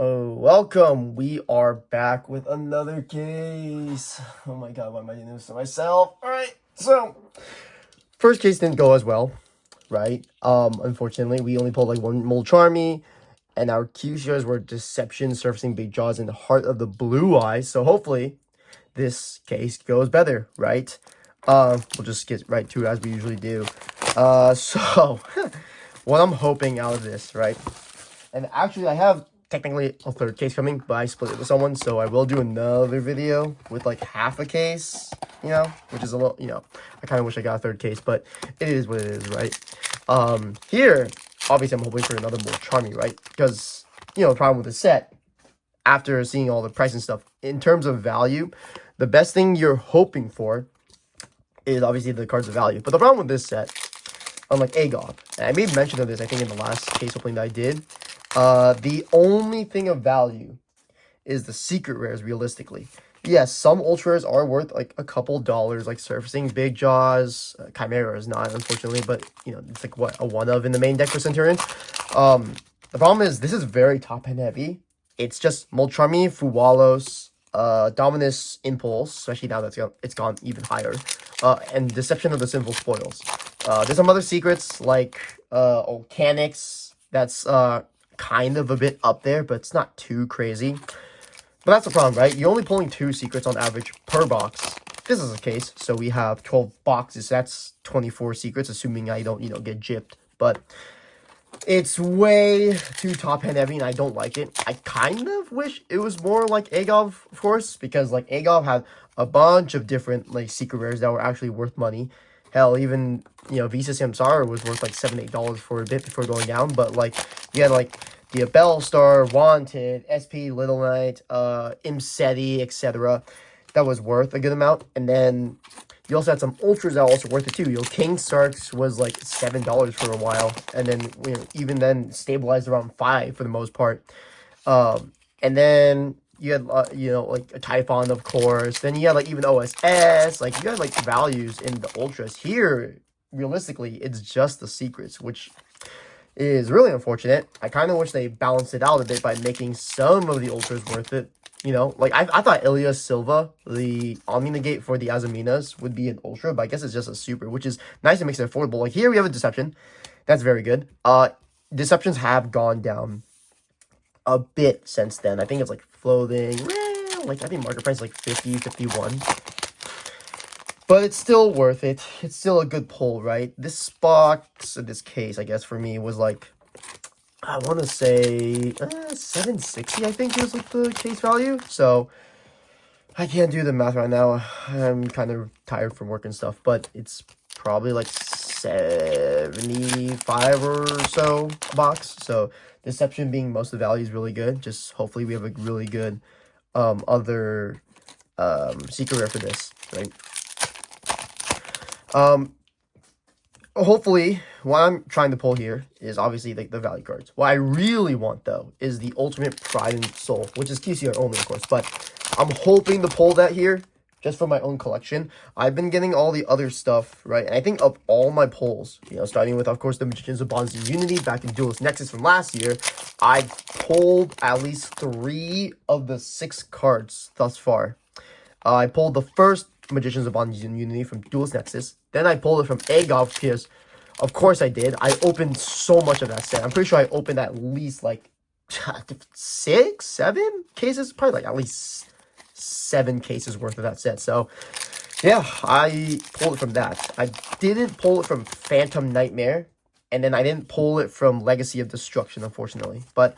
Oh, welcome. We are back with another case. Oh my god, why am I doing this to myself? Alright, so first case didn't go as well, right? Unfortunately, we only pulled like one Mold Charmy, and our QCRs were Deception, Surfacing Big Jaws, and Heart of the Blue Eye. So hopefully this case goes better, right? We'll just get right to it as we usually do. So what I'm hoping out of this, right? And actually, I have technically a third case coming, but I split it with someone, so I will do another video with like half a case, which is a little, I kind of wish I got a third case, but it is what it is, right? Here, obviously, I'm hoping for another more Charmy, right? Because, the problem with the set, after seeing all the price and stuff, in terms of value, the best thing you're hoping for is obviously the cards of value. But the problem with this set, unlike Agov, and I made mention of this, I think, in the last case opening that I did, the only thing of value is the secret rares, realistically. Yes, some ultra rares are worth like a couple dollars, like Surfacing Big Jaws. Chimera is not, unfortunately, but it's like what, a one of in the main deck for Centurion. The problem is this is very top end heavy. It's just Molcharmi, Fuwalos, Dominus Impulse, especially now that it's gone even higher, and Deception of the Sinful Spoils. There's some other secrets like Volcanics that's kind of a bit up there, but it's not too crazy. But that's the problem, right? You're only pulling 2 secrets on average per box. This is the case, so we have 12 boxes. So that's 24 secrets, assuming I don't, get gypped. But it's way too top end heavy, and I don't like it. I kind of wish it was more like Agov, of course, because like Agov had a bunch of different like secret rares that were actually worth money. Hell, even Visa Samsara was worth like $7-8 for a bit before going down. But like you had like the Bellstar, Wanted, SP Little Knight, Imseti, etc. That was worth a good amount. And then you also had some ultras that were also worth it too. King Sarks was like $7 for a while, and then even then stabilized around 5 for the most part. And then you had like a Typhon, of course. Then you had like even OSS. Like you had like values in the ultras. Here, realistically, it's just the secrets, which is really unfortunate. I kind of wish they balanced it out a bit by making some of the ultras worth it. Like I thought Elias Silva, the Omni-Negate for the Azaminas, would be an ultra, but I guess it's just a super, which is nice. It makes it affordable. Like here we have a Deception. That's very good. Deceptions have gone down a bit since then. I think it's like floating. Like I think market price like 50, 51. But it's still worth it. It's still a good pull, right? This box, in this case, I guess for me was like, I want to say $760, I think was like the case value. So I can't do the math right now. I'm kind of tired from work and stuff, but it's probably like 75 or so a box. So Deception being most of the value is really good. Just hopefully we have a really good other secret rare for this, right? Hopefully, what I'm trying to pull here is obviously like the value cards. What I really want, though, is the Ultimate Pride and Soul, which is QCR only, of course. But I'm hoping to pull that here just for my own collection. I've been getting all the other stuff, right? And I think of all my pulls, starting with, of course, the Magicians of Bonds and Unity back in Duelist Nexus from last year, I pulled at least 3 of the 6 cards thus far. I pulled the first Magicians of Bonds and Unity from Duelist Nexus. Then I pulled it from Agov PS. Of course I did. I opened so much of that set. I'm pretty sure I opened at least like 6, 7 cases. Probably like at least 7 cases worth of that set. So yeah, I pulled it from that. I didn't pull it from Phantom Nightmare. And then I didn't pull it from Legacy of Destruction, unfortunately. But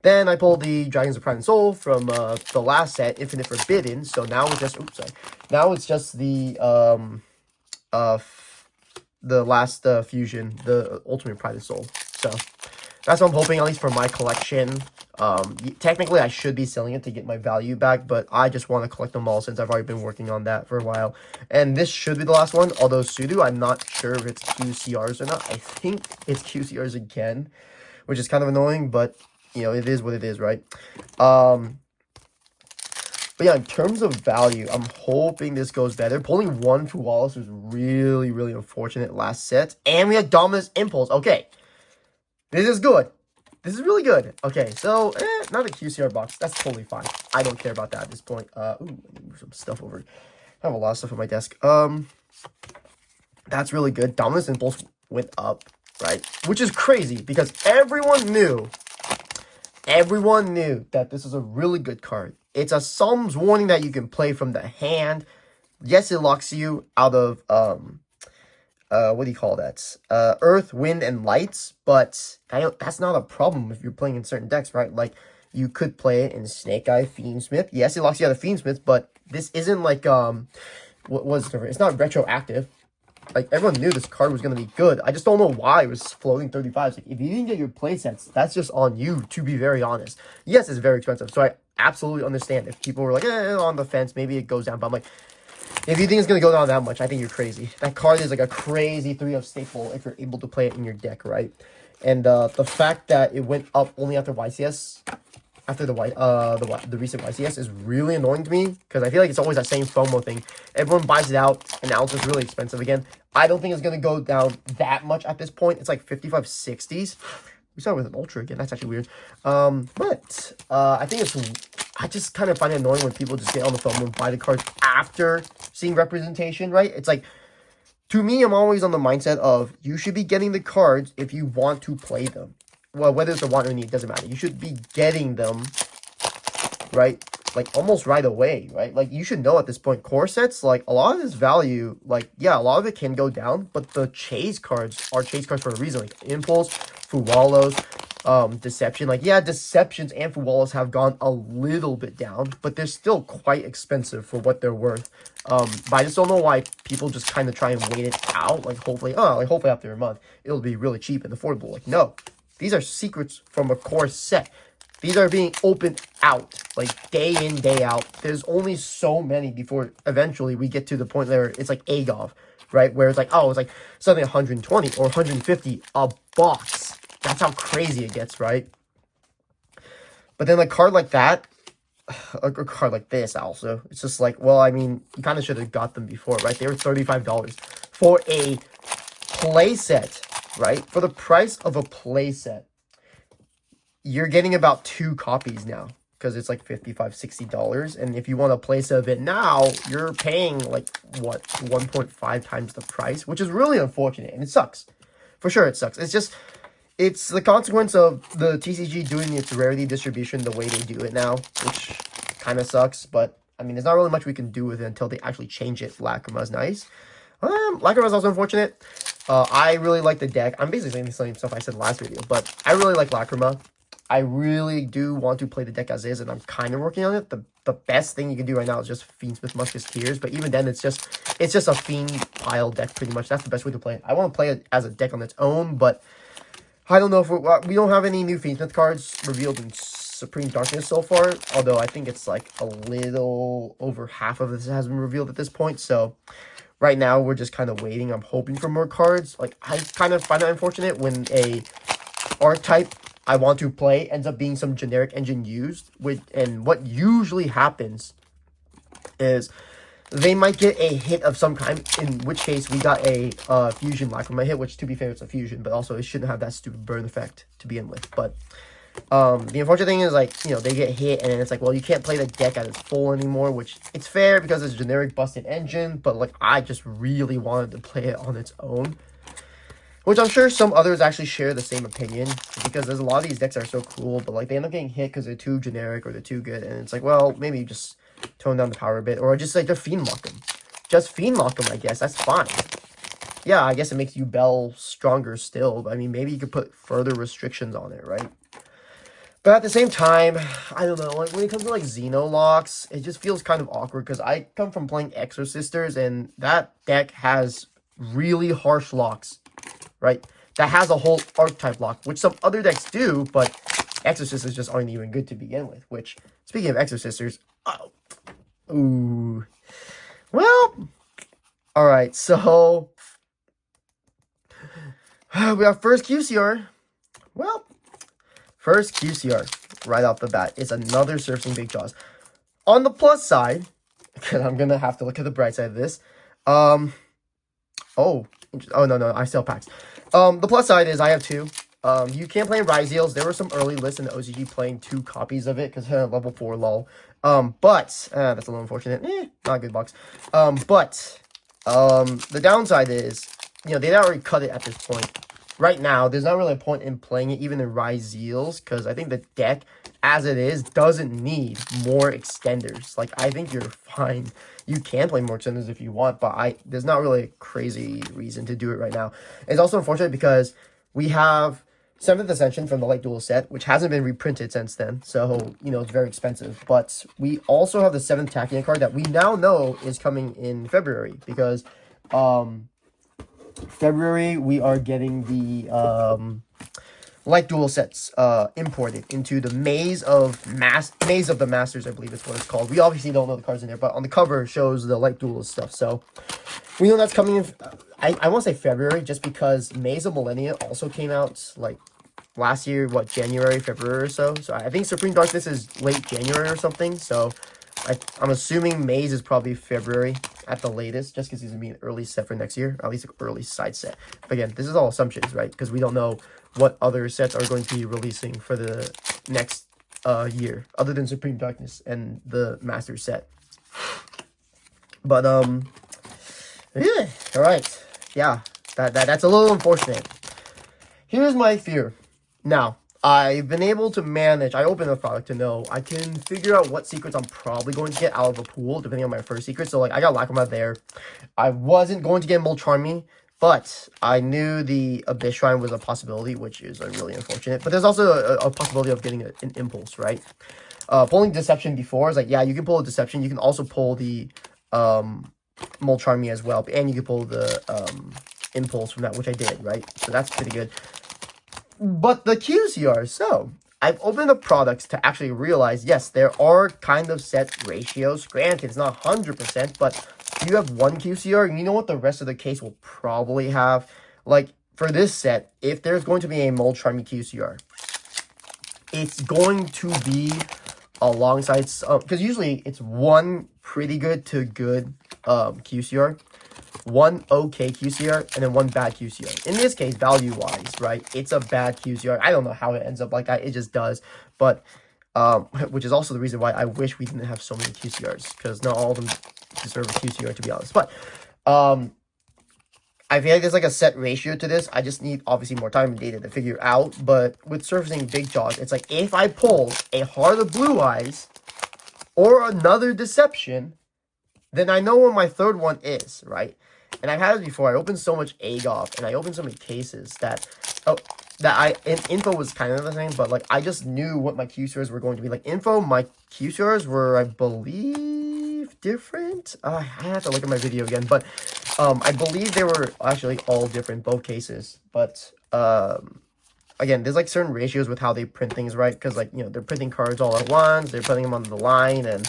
then I pulled the Dragons of Pride and Soul from the last set, Infinite Forbidden. So now it's just, now it's just the last fusion, the Ultimate Pride and Soul. So that's what I'm hoping, at least for my collection. Technically, I should be selling it to get my value back, but I just want to collect them all since I've already been working on that for a while. And this should be the last one, although Sudo, I'm not sure if it's QCRs or not. I think it's QCRs again, which is kind of annoying, but it is what it is, right? But yeah, in terms of value, I'm hoping this goes better. Pulling 1 for Wallace was really, really unfortunate last set. And we had Dominus Impulse. Okay. This is good. This is really good. Okay, so, not a QCR box. That's totally fine. I don't care about that at this point. Ooh, I need to move some stuff over. I have a lot of stuff on my desk. That's really good. Dominance Impulse went up, right? Which is crazy because everyone knew that this is a really good card. It's a Psalms Warning that you can play from the hand. Yes, it locks you out of, what do you call that? Earth, Wind, and Lights, but that's not a problem if you're playing in certain decks, right? Like, you could play it in Snake Eye, Fiendsmith. Yes, it locks you out of Fiendsmith, but this isn't like, what was it? It's not retroactive. Like, everyone knew this card was going to be good. I just don't know why it was floating 35s. Like, if you didn't get your playsets, that's just on you, to be very honest. Yes, it's very expensive, so I absolutely understand if people were like, on the fence, maybe it goes down. But I'm like, if you think it's going to go down that much, I think you're crazy. That card is like a crazy 3-of staple if you're able to play it in your deck, right? And the fact that it went up only after YCS, after the recent YCS, is really annoying to me because I feel like it's always that same FOMO thing. Everyone buys it out, and now it's just really expensive again. I don't think it's going to go down that much at this point. It's like 55, 60s. We started with an Ultra again. That's actually weird. But I think I just kind of find it annoying when people just get on the phone and buy the cards after seeing representation, right? It's like, to me, I'm always on the mindset of you should be getting the cards if you want to play them. Well, whether it's a want or need, doesn't matter. You should be getting them, right? Like, almost right away, right? Like, you should know at this point, core sets, like, a lot of this value, like, yeah, a lot of it can go down, but the chase cards are chase cards for a reason. Like, Impulse, Fuwalos, Deception. Like, yeah, Deceptions and Fuwalos have gone a little bit down, but they're still quite expensive for what they're worth. But I just don't know why people just kind of try and wait it out. Like, hopefully after a month, it'll be really cheap and affordable. Like, no. These are secrets from a core set. These are being opened out, like, day in, day out. There's only so many before eventually we get to the point where it's like AGOV, right? Where it's like, oh, it's like suddenly 120 or 150 a box. That's how crazy it gets, right? But then a card like that, a card like this also, it's just like, well, I mean, you kind of should have got them before, right? They were $35 for a playset, right? For the price of a playset, you're getting about 2 copies now because it's like $55, $60. And if you want a playset of it now, you're paying like, what, 1.5 times the price, which is really unfortunate. And it sucks. For sure, it sucks. It's just, it's the consequence of the TCG doing its rarity distribution the way they do it now, which kind of sucks. But, I mean, there's not really much we can do with it until they actually change it. Lacrima's nice. Lacrima's also unfortunate. I really like the deck. I'm basically saying the same stuff I said last video, but I really like Lacrima. I really do want to play the deck as is, and I'm kind of working on it. The best thing you can do right now is just Fiendsmith Musketeers, but even then, it's just a Fiend pile deck, pretty much. That's the best way to play it. I want to play it as a deck on its own, but I don't know if we don't have any new Fiendsmith cards revealed in Supreme Darkness so far, although I think it's like a little over half of this has been revealed at this point, so right now, we're just kind of waiting. I'm hoping for more cards. Like, I kind of find it unfortunate when a archetype I want to play ends up being some generic engine used. And what usually happens is they might get a hit of some kind, in which case we got a fusion Lacrima hit, which, to be fair, it's a fusion, but also it shouldn't have that stupid burn effect to begin with. But the unfortunate thing is, like, you know, they get hit, and it's like, well, you can't play the deck at its full anymore, which it's fair because it's a generic busted engine, but, like, I just really wanted to play it on its own, which I'm sure some others actually share the same opinion, because there's a lot of these decks that are so cool, but, like, they end up getting hit because they're too generic or they're too good, and it's like, well, maybe just tone down the power a bit, or just, like, just Fiend Lock them. Just Fiend Lock them, I guess, that's fine. Yeah, I guess it makes you Bell stronger still, but, I mean, maybe you could put further restrictions on it, right? But at the same time, I don't know, like, when it comes to, like, Xenolocks, it just feels kind of awkward, because I come from playing Exorcisters, and that deck has really harsh locks, right? That has a whole archetype lock, which some other decks do, but Exorcisters just aren't even good to begin with, which, speaking of Exorcisters, ooh, well, alright, so, we got first QCR, well, first QCR, right off the bat, is another Surfing Big Jaws. On the plus side, because I'm going to have to look at the bright side of this, oh, no, I sell packs. The plus side is I have 2. You can't play in Rise Eels. There were some early lists in the OCG playing 2 copies of it because level 4 lol. But that's a little unfortunate. Not a good box. The downside is, they'd already cut it at this point. Right now, there's not really a point in playing it even in Rise Eels because I think the deck, as it is, doesn't need more extenders. Like, I think you're fine. You can play more extenders if you want, but there's not really a crazy reason to do it right now. It's also unfortunate because we have 7th Ascension from the Light Duel set, which hasn't been reprinted since then, so, it's very expensive. But we also have the 7th Tachyon card that we now know is coming in February because, February, we are getting the Light Duel sets imported into the Maze of the Masters, I believe is what it's called. We obviously don't know the cards in there, but on the cover shows the Light Duel stuff. So we know that's coming in. I won't say February just because Maze of Millennia also came out like last year, January, February or so. So I think Supreme Darkness is late January or something. So I'm assuming Maze is probably February at the latest, just because he's going to be an early set for next year, at least an early side set. But again, this is all assumptions, right? Because we don't know what other sets are going to be releasing for the next year, other than Supreme Darkness and the Master set. But, yeah, all right. Yeah, that's a little unfortunate. Here's my fear. Now, I've been able to manage, I opened the product to know, I can figure out what secrets I'm probably going to get out of a pool, depending on my first secret. So, like, I got Lacrima there. I wasn't going to get Molcharmy, but I knew the Abyss Shrine was a possibility, which is really unfortunate. But there's also a possibility of getting an Impulse, right? Pulling Deception before is like, yeah, you can pull a Deception. You can also pull the Molcharmy as well. And you can pull the Impulse from that, which I did, right? So that's pretty good. But the QCR, so I've opened the products to actually realize, yes, there are kind of set ratios. Granted, it's not 100%, but you have one QCR, and you know what the rest of the case will probably have? Like, for this set, if there's going to be a Molcharmy QCR, it's going to be alongside, because usually it's one pretty good to good QCR, one okay QCR, and then one bad QCR. In this case, value-wise, right, it's a bad QCR. I don't know how it ends up like that. It just does. But, which is also the reason why I wish we didn't have so many QCRs, because not all of them deserve a QCR, to be honest. But, I feel like there's like a set ratio to this. I just need, obviously, more time and data to figure out. But with surfacing Big Jaws, it's like, if I pull a Heart of Blue Eyes or another Deception, then I know what my third one is, right? And I've had it before. I opened so much egg off, and I opened so many cases that, info was kind of the same, but, like, I just knew what my QCRs were going to be. Like, my QCRs were, I believe, different. I have to look at my video again, but, I believe they were actually all different, both cases. But, again, there's, like, certain ratios with how they print things, right? Because, like, they're printing cards all at once, they're putting them on the line, and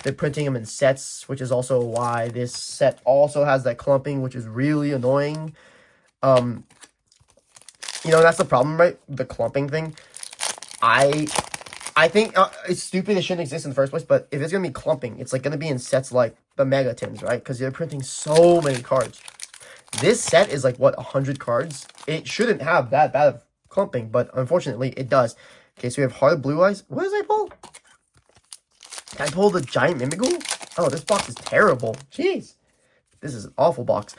they're printing them in sets, which is also why this set also has that clumping, which is really annoying. That's the problem, right? The clumping thing. I think it's stupid. It shouldn't exist in the first place, but if it's going to be clumping, it's, like, going to be in sets like the Mega Tins, right? Because they're printing so many cards. This set is, like, what, 100 cards? It shouldn't have that bad of clumping, but unfortunately, it does. Okay, so we have Heart of Blue Eyes. What did I pull? I pulled the Giant Mimigool? Oh, this box is terrible. Jeez. This is an awful box.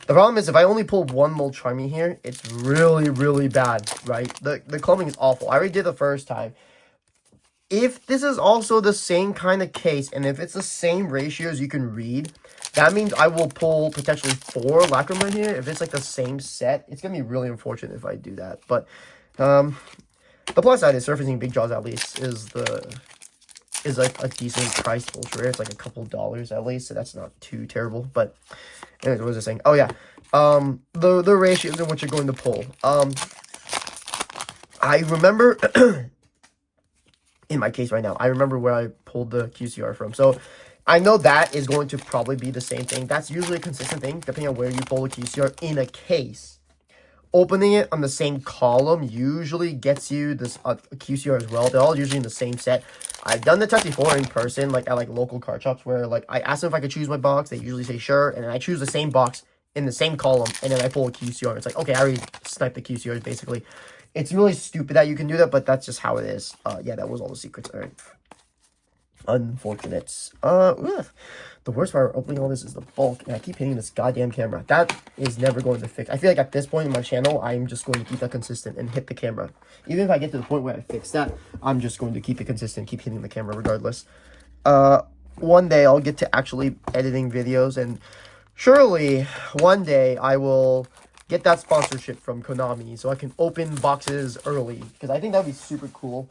The problem is, if I only pull one Molcharmy here, it's really, really bad, right? The clumping is awful. I already did the first time. If this is also the same kind of case, and if it's the same ratios you can read, that means I will pull potentially 4 Lacrima here. If it's, like, the same set, it's going to be really unfortunate if I do that. But, the plus side is surfacing Big Jaws, at least, is like a decent price ultra rare. It's like a couple dollars at least, so that's not too terrible. But anyways, what was I saying? Oh yeah, the ratios in which you're going to pull. I remember in my case right now, I remember where I pulled the QCR from. So I know that is going to probably be the same thing. That's usually a consistent thing, depending on where you pull the QCR in a case. Opening it on the same column usually gets you this QCR as well. They're all usually in the same set. I've done the test before in person, like at local card shops, where like I ask them if I could choose my box. They usually say sure, and then I choose the same box in the same column, and then I pull a QCR. It's like, okay, I already sniped the QCRs basically. It's really stupid that you can do that, but that's just how it is. Yeah, that was all the secrets. All right. Unfortunate. Ugh. The worst part of opening all this is the bulk, and I keep hitting this goddamn camera. That is never going to fix. I feel like at this point in my channel, I'm just going to keep that consistent and hit the camera. Even if I get to the point where I fix that, I'm just going to keep it consistent, keep hitting the camera regardless. One day I'll get to actually editing videos, and surely one day I will get that sponsorship from Konami so I can open boxes early, because I think that would be super cool.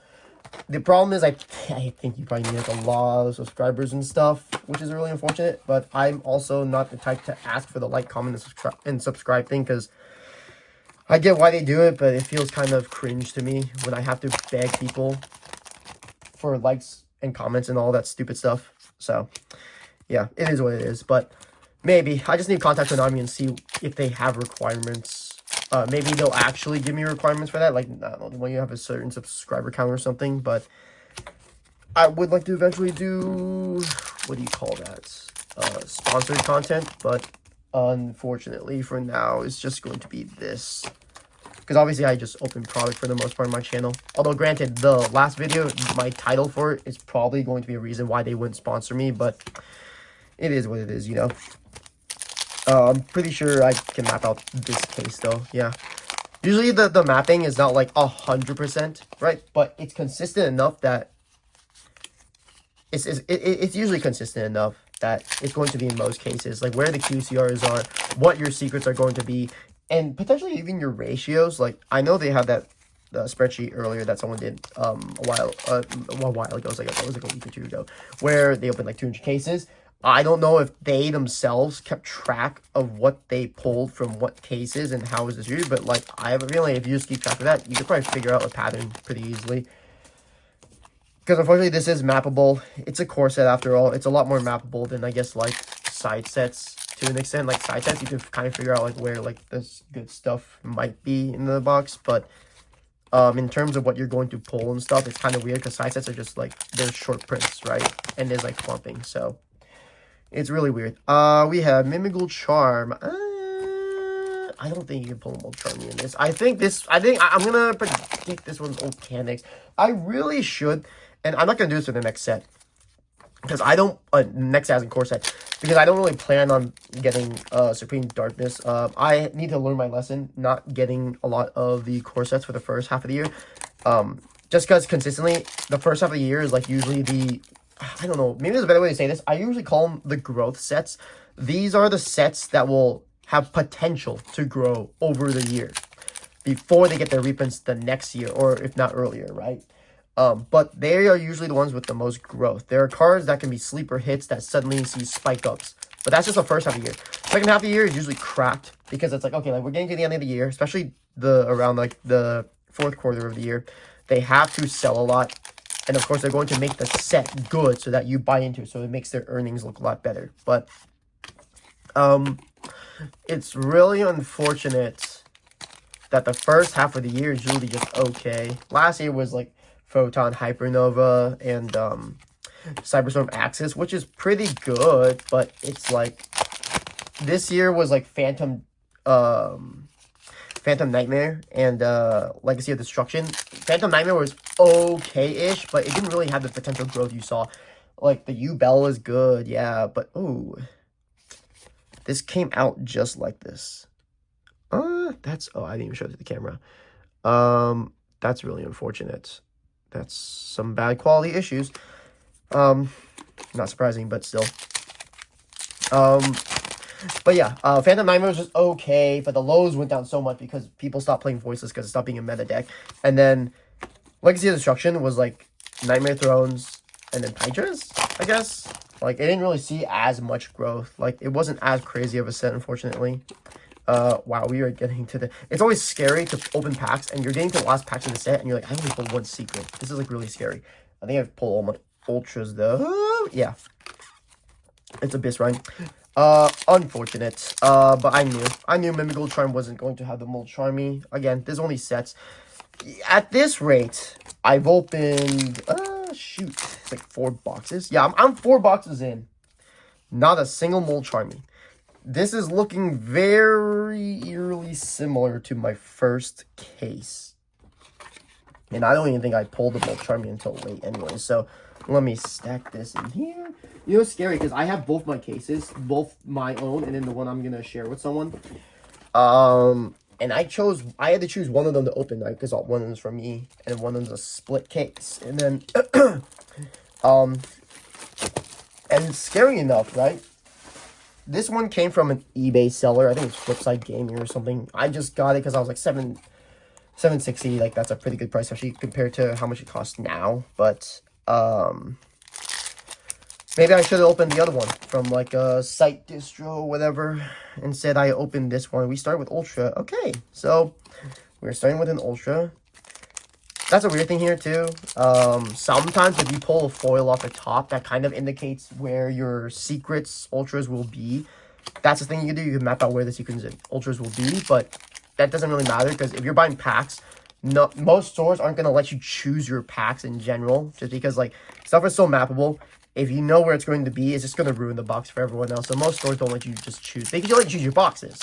The problem is I think you probably need like a lot of subscribers and stuff, which is really unfortunate, but I'm also not the type to ask for the like, comment, and subscribe thing, because I get why they do it, but it feels kind of cringe to me when I have to beg people for likes and comments and all that stupid stuff. So yeah, it is what it is, but maybe I just need to contact Konami and see if they have requirements. Maybe they'll actually give me requirements for that, like, I don't know, when you have a certain subscriber count or something, but I would like to eventually do, what do you call that, sponsored content, but unfortunately for now, it's just going to be this, because obviously I just open product for the most part on my channel, although granted, the last video, my title for it is probably going to be a reason why they wouldn't sponsor me, but it is what it is, you know. I'm pretty sure I can map out this case though. Yeah. Usually the mapping is not like 100%, right? But it's consistent enough that it's usually consistent enough that it's going to be in most cases. Like where the QCRs are, what your secrets are going to be, and potentially even your ratios. Like I know they had that spreadsheet earlier that someone did a while ago. It was like a week or two ago, where they opened like 200 cases. I don't know if they themselves kept track of what they pulled from what cases and how it was distributed, but like I have a feeling if you just keep track of that, you could probably figure out a pattern pretty easily. Because unfortunately, this is mappable. It's a core set after all. It's a lot more mappable than I guess like side sets to an extent. Like side sets, you can kind of figure out like where like this good stuff might be in the box, but in terms of what you're going to pull and stuff, it's kind of weird because side sets are just like they're short prints, right? And there's like clumping, so. It's really weird. We have Mimigul Charm. I don't think you can pull Mold Charmy in this. I think I'm gonna predict this one's old Canix. I really should, and I'm not gonna do this for the next set. Because I don't, next set as in core set. Because I don't really plan on getting Supreme Darkness. I need to learn my lesson, not getting a lot of the core sets for the first half of the year. Just because consistently, the first half of the year is like usually the, I don't know, maybe there's a better way to say this. I usually call them the growth sets. These are the sets that will have potential to grow over the year before they get their reprints the next year, or if not earlier, right? But they are usually the ones with the most growth. There are cards that can be sleeper hits that suddenly see spike ups. But that's just the first half of the year. Second half of the year is usually cracked because it's like, okay, like we're getting to the end of the year, especially around like the fourth quarter of the year. They have to sell a lot. And of course, they're going to make the set good so that you buy into it. So it makes their earnings look a lot better. But it's really unfortunate that the first half of the year is usually just okay. Last year was like Photon Hypernova and Cyberstorm Axis, which is pretty good. But it's like this year was like Phantom Nightmare and Legacy of Destruction. Phantom Nightmare was okay-ish, but it didn't really have the potential growth you saw. Like, the U-Bell is good, yeah, but, ooh. This came out just like this. I didn't even show it to the camera. That's really unfortunate. That's some bad quality issues. Not surprising, but still. But yeah, Phantom Nightmare was just okay, but the lows went down so much because people stopped playing Voiceless because it stopped being a meta deck. And then Legacy of Destruction was like Nightmare Thrones and then Hydras, I guess. Like, it didn't really see as much growth. Like, it wasn't as crazy of a set, unfortunately. Wow, we are getting to the... It's always scary to open packs, and you're getting to the last packs in the set, and you're like, I only pulled one secret. This is, like, really scary. I think I've pulled all my Ultras, though. Yeah. It's Abyss Rhyme. Unfortunate. But I knew Mimigul Charm wasn't going to have the Mold Charmy. Again, there's only sets. At this rate, I've opened, shoot, it's like 4 boxes. Yeah, I'm 4 boxes in. Not a single Mold Charmy. This is looking very eerily similar to my first case. And I don't even think I pulled the Molt Charmy until late anyway. So let me stack this in here. You know, it's scary because I have both my cases, both my own and then the one I'm going to share with someone. And I had to choose one of them to open, right? Because one of them is for me and one of them is a split case. And then, and scary enough, right? This one came from an eBay seller. I think it's Flipside Gaming or something. I just got it because I was like $760. Like, that's a pretty good price actually compared to how much it costs now. But maybe I should have opened the other one from like a site distro or whatever. Instead, I opened this one. We started with Ultra. Okay, so we're starting with an Ultra. That's a weird thing here too. Sometimes if you pull a foil off the top, that kind of indicates where your secrets ultras will be. That's the thing you can do. You can map out where the secrets ultras will be, but that doesn't really matter because if you're buying packs, most stores aren't gonna let you choose your packs in general, just because like stuff is so mappable. If you know where it's going to be, it's just gonna ruin the box for everyone else. So most stores don't let you just choose. They can let you choose your boxes.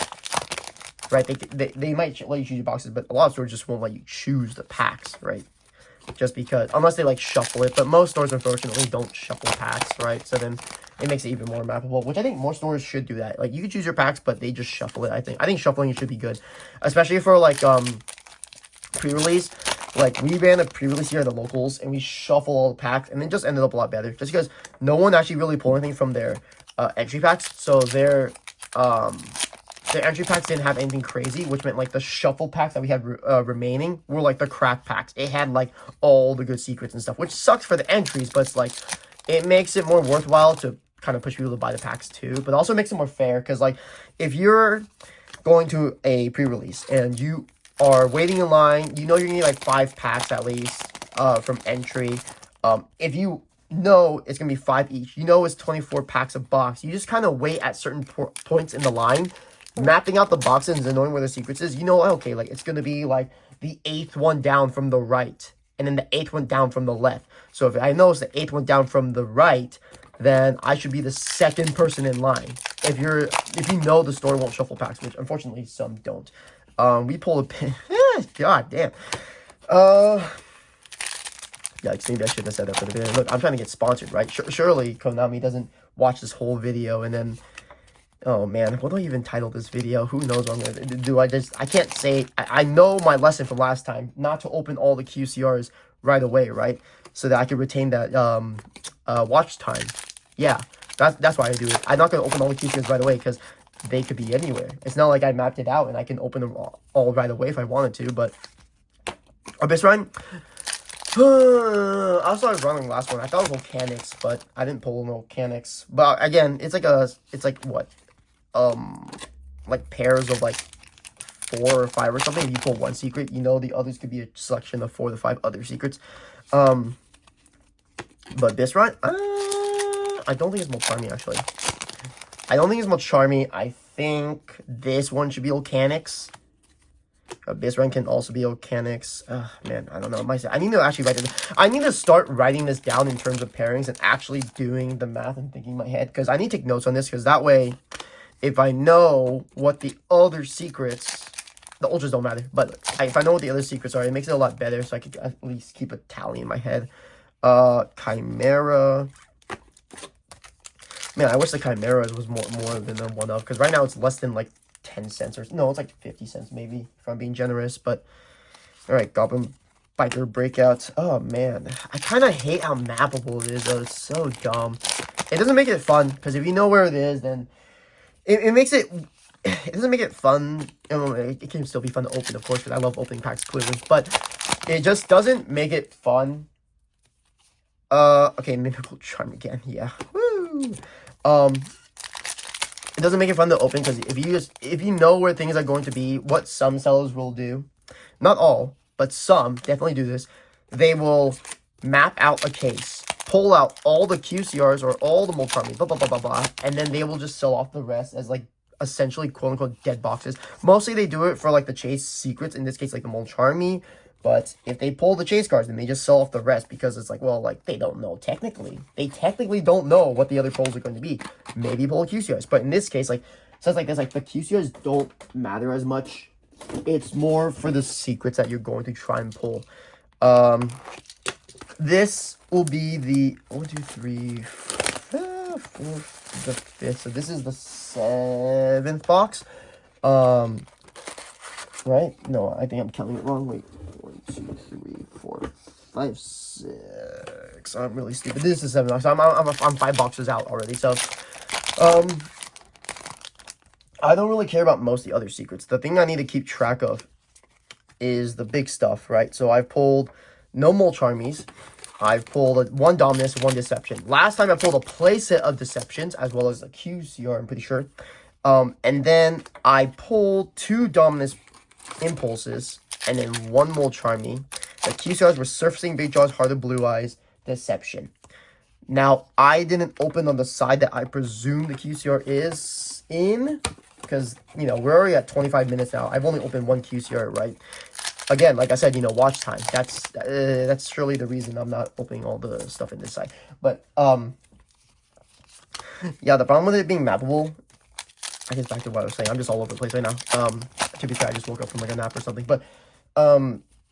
Right, they might let you choose your boxes, but a lot of stores just won't let you choose the packs, right? Just because, unless they like shuffle it, but most stores unfortunately don't shuffle packs, right? So then it makes it even more mappable, which I think more stores should do that. Like you can choose your packs, but they just shuffle it. I think shuffling should be good, especially for like pre-release. Like we ran a pre-release here at the locals, and we shuffle all the packs, and it just ended up a lot better, just because no one actually really pulled anything from their entry packs, so their entry packs didn't have anything crazy, which meant like the shuffle packs that we had remaining were like the crack packs. It had like all the good secrets and stuff, which sucks for the entries, but it's like it makes it more worthwhile to kind of push people to buy the packs too, but also makes it more fair because like if you're going to a pre-release and you are waiting in line, you know you're gonna need like 5 packs at least from entry. If you know it's gonna be 5 each, you know it's 24 packs a box, you just kind of wait at certain points in the line, mapping out the boxes and knowing where the secrets is. You know, okay, like it's gonna be like the 8th one down from the right and then the 8th one down from the left. So if I know it's the 8th one down from the right, then I should be the 2nd person in line. If you know the store won't shuffle packs, which unfortunately some don't. We pull a pin. God damn. Yikes, maybe I shouldn't have said that for the video. Look, I'm trying to get sponsored, right? Surely Konami doesn't watch this whole video and then, oh man, what do I even title this video? Who knows what I'm going to do? I can't say, I know my lesson from last time, not to open all the QCRs right away, right? So that I can retain that watch time. Yeah, that's why I do it. I'm not going to open all the QCRs right away because they could be anywhere. It's not like I mapped it out and I can open them all right away if I wanted to, but Abyss Run. I started running the last one. I thought it was Volcanics, but I didn't pull no Volcanics. But again, it's like what? Like pairs of like 4 or 5 or something. If you pull one secret, you know the others could be a selection of 4 to 5 other secrets. But this run, I don't think it's Molt Charmy actually. I don't think it's Molt Charmy. I think this one should be Volcanics. This run can also be Volcanics. Man, I don't know. I need to actually write it. I need to start writing this down in terms of pairings and actually doing the math and thinking in my head, because I need to take notes on this, because that way, if I know what the other secrets, the ultras don't matter, but if I know what the other secrets are, it makes it a lot better, so I could at least keep a tally in my head. Chimera. Man, I wish the Chimera was more than the 1-of, because right now it's less than like 10 cents or no, it's like 50 cents maybe if I'm being generous. But all right, Goblin Biker Breakout. Oh man, I kind of hate how mappable it is though. It's so dumb. It doesn't make it fun, because if you know where it is, then it makes it doesn't make it fun. It can still be fun to open, of course, because I love opening packs clearly, but it just doesn't make it fun. Okay, maybe we'll charm again. Yeah. Woo. It doesn't make it fun to open, because if you know where things are going to be, what some sellers will do, not all, but some definitely do this, they will map out a case, pull out all the QCRs or all the Molt Charmy, blah, blah, blah, blah, blah, and then they will just sell off the rest as, like, essentially, quote-unquote, dead boxes. Mostly they do it for, like, the chase secrets, in this case, like, the Molt Charmy. But if they pull the chase cards, then they just sell off the rest, because it's like, well, like, they don't know technically. They technically don't know what the other pulls are going to be. Maybe pull QCRs. But in this case, like, stuff like this, like, the QCRs don't matter as much. It's more for the secrets that you're going to try and pull. This will be the 1, 2, 3, 4, 5th. So this is the 7th box. Right? No, I think I'm counting it wrong. Wait, 1, 2, 3, 4, 5, 6. I'm really stupid. This is the 7th box. I'm 5 boxes out already. So, I don't really care about most of the other secrets. The thing I need to keep track of is the big stuff, right? So I've pulled no Mulch Armies. I've pulled 1 Dominus, 1 Deception. Last time I pulled a playset of Deceptions, as well as a QCR, I'm pretty sure. And then I pulled 2 Dominus Impulses, and then 1 Mulch Army. The QCRs were Surfacing, Big Jaws, Heart of Blue Eyes, Deception. Now, I didn't open on the side that I presume the QCR is in, because, you know, we're already at 25 minutes now. I've only opened 1 QCR, right? Again, like I said, you know, watch time. That's surely the reason I'm not opening all the stuff in this side. But, yeah, the problem with it being mappable, I guess back to what I was saying. I'm just all over the place right now. To be fair, I just woke up from like a nap or something. But,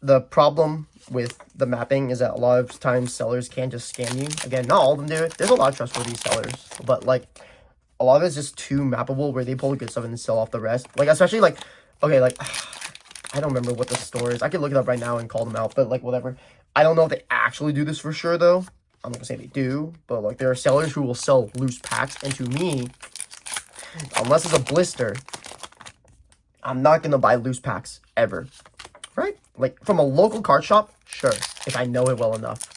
the problem with the mapping is that a lot of times sellers can't just scam you. Again, not all of them do it. There's a lot of trustworthy sellers, but like a lot of it's just too mappable where they pull the good stuff and then sell off the rest. Like especially like, okay, like I don't remember what the store is. I could look it up right now and call them out, but like whatever. I don't know if they actually do this for sure though. I'm not gonna say they do, but like there are sellers who will sell loose packs, and to me, unless it's a blister, I'm not gonna buy loose packs ever. Right? Like, from a local card shop, sure, if I know it well enough.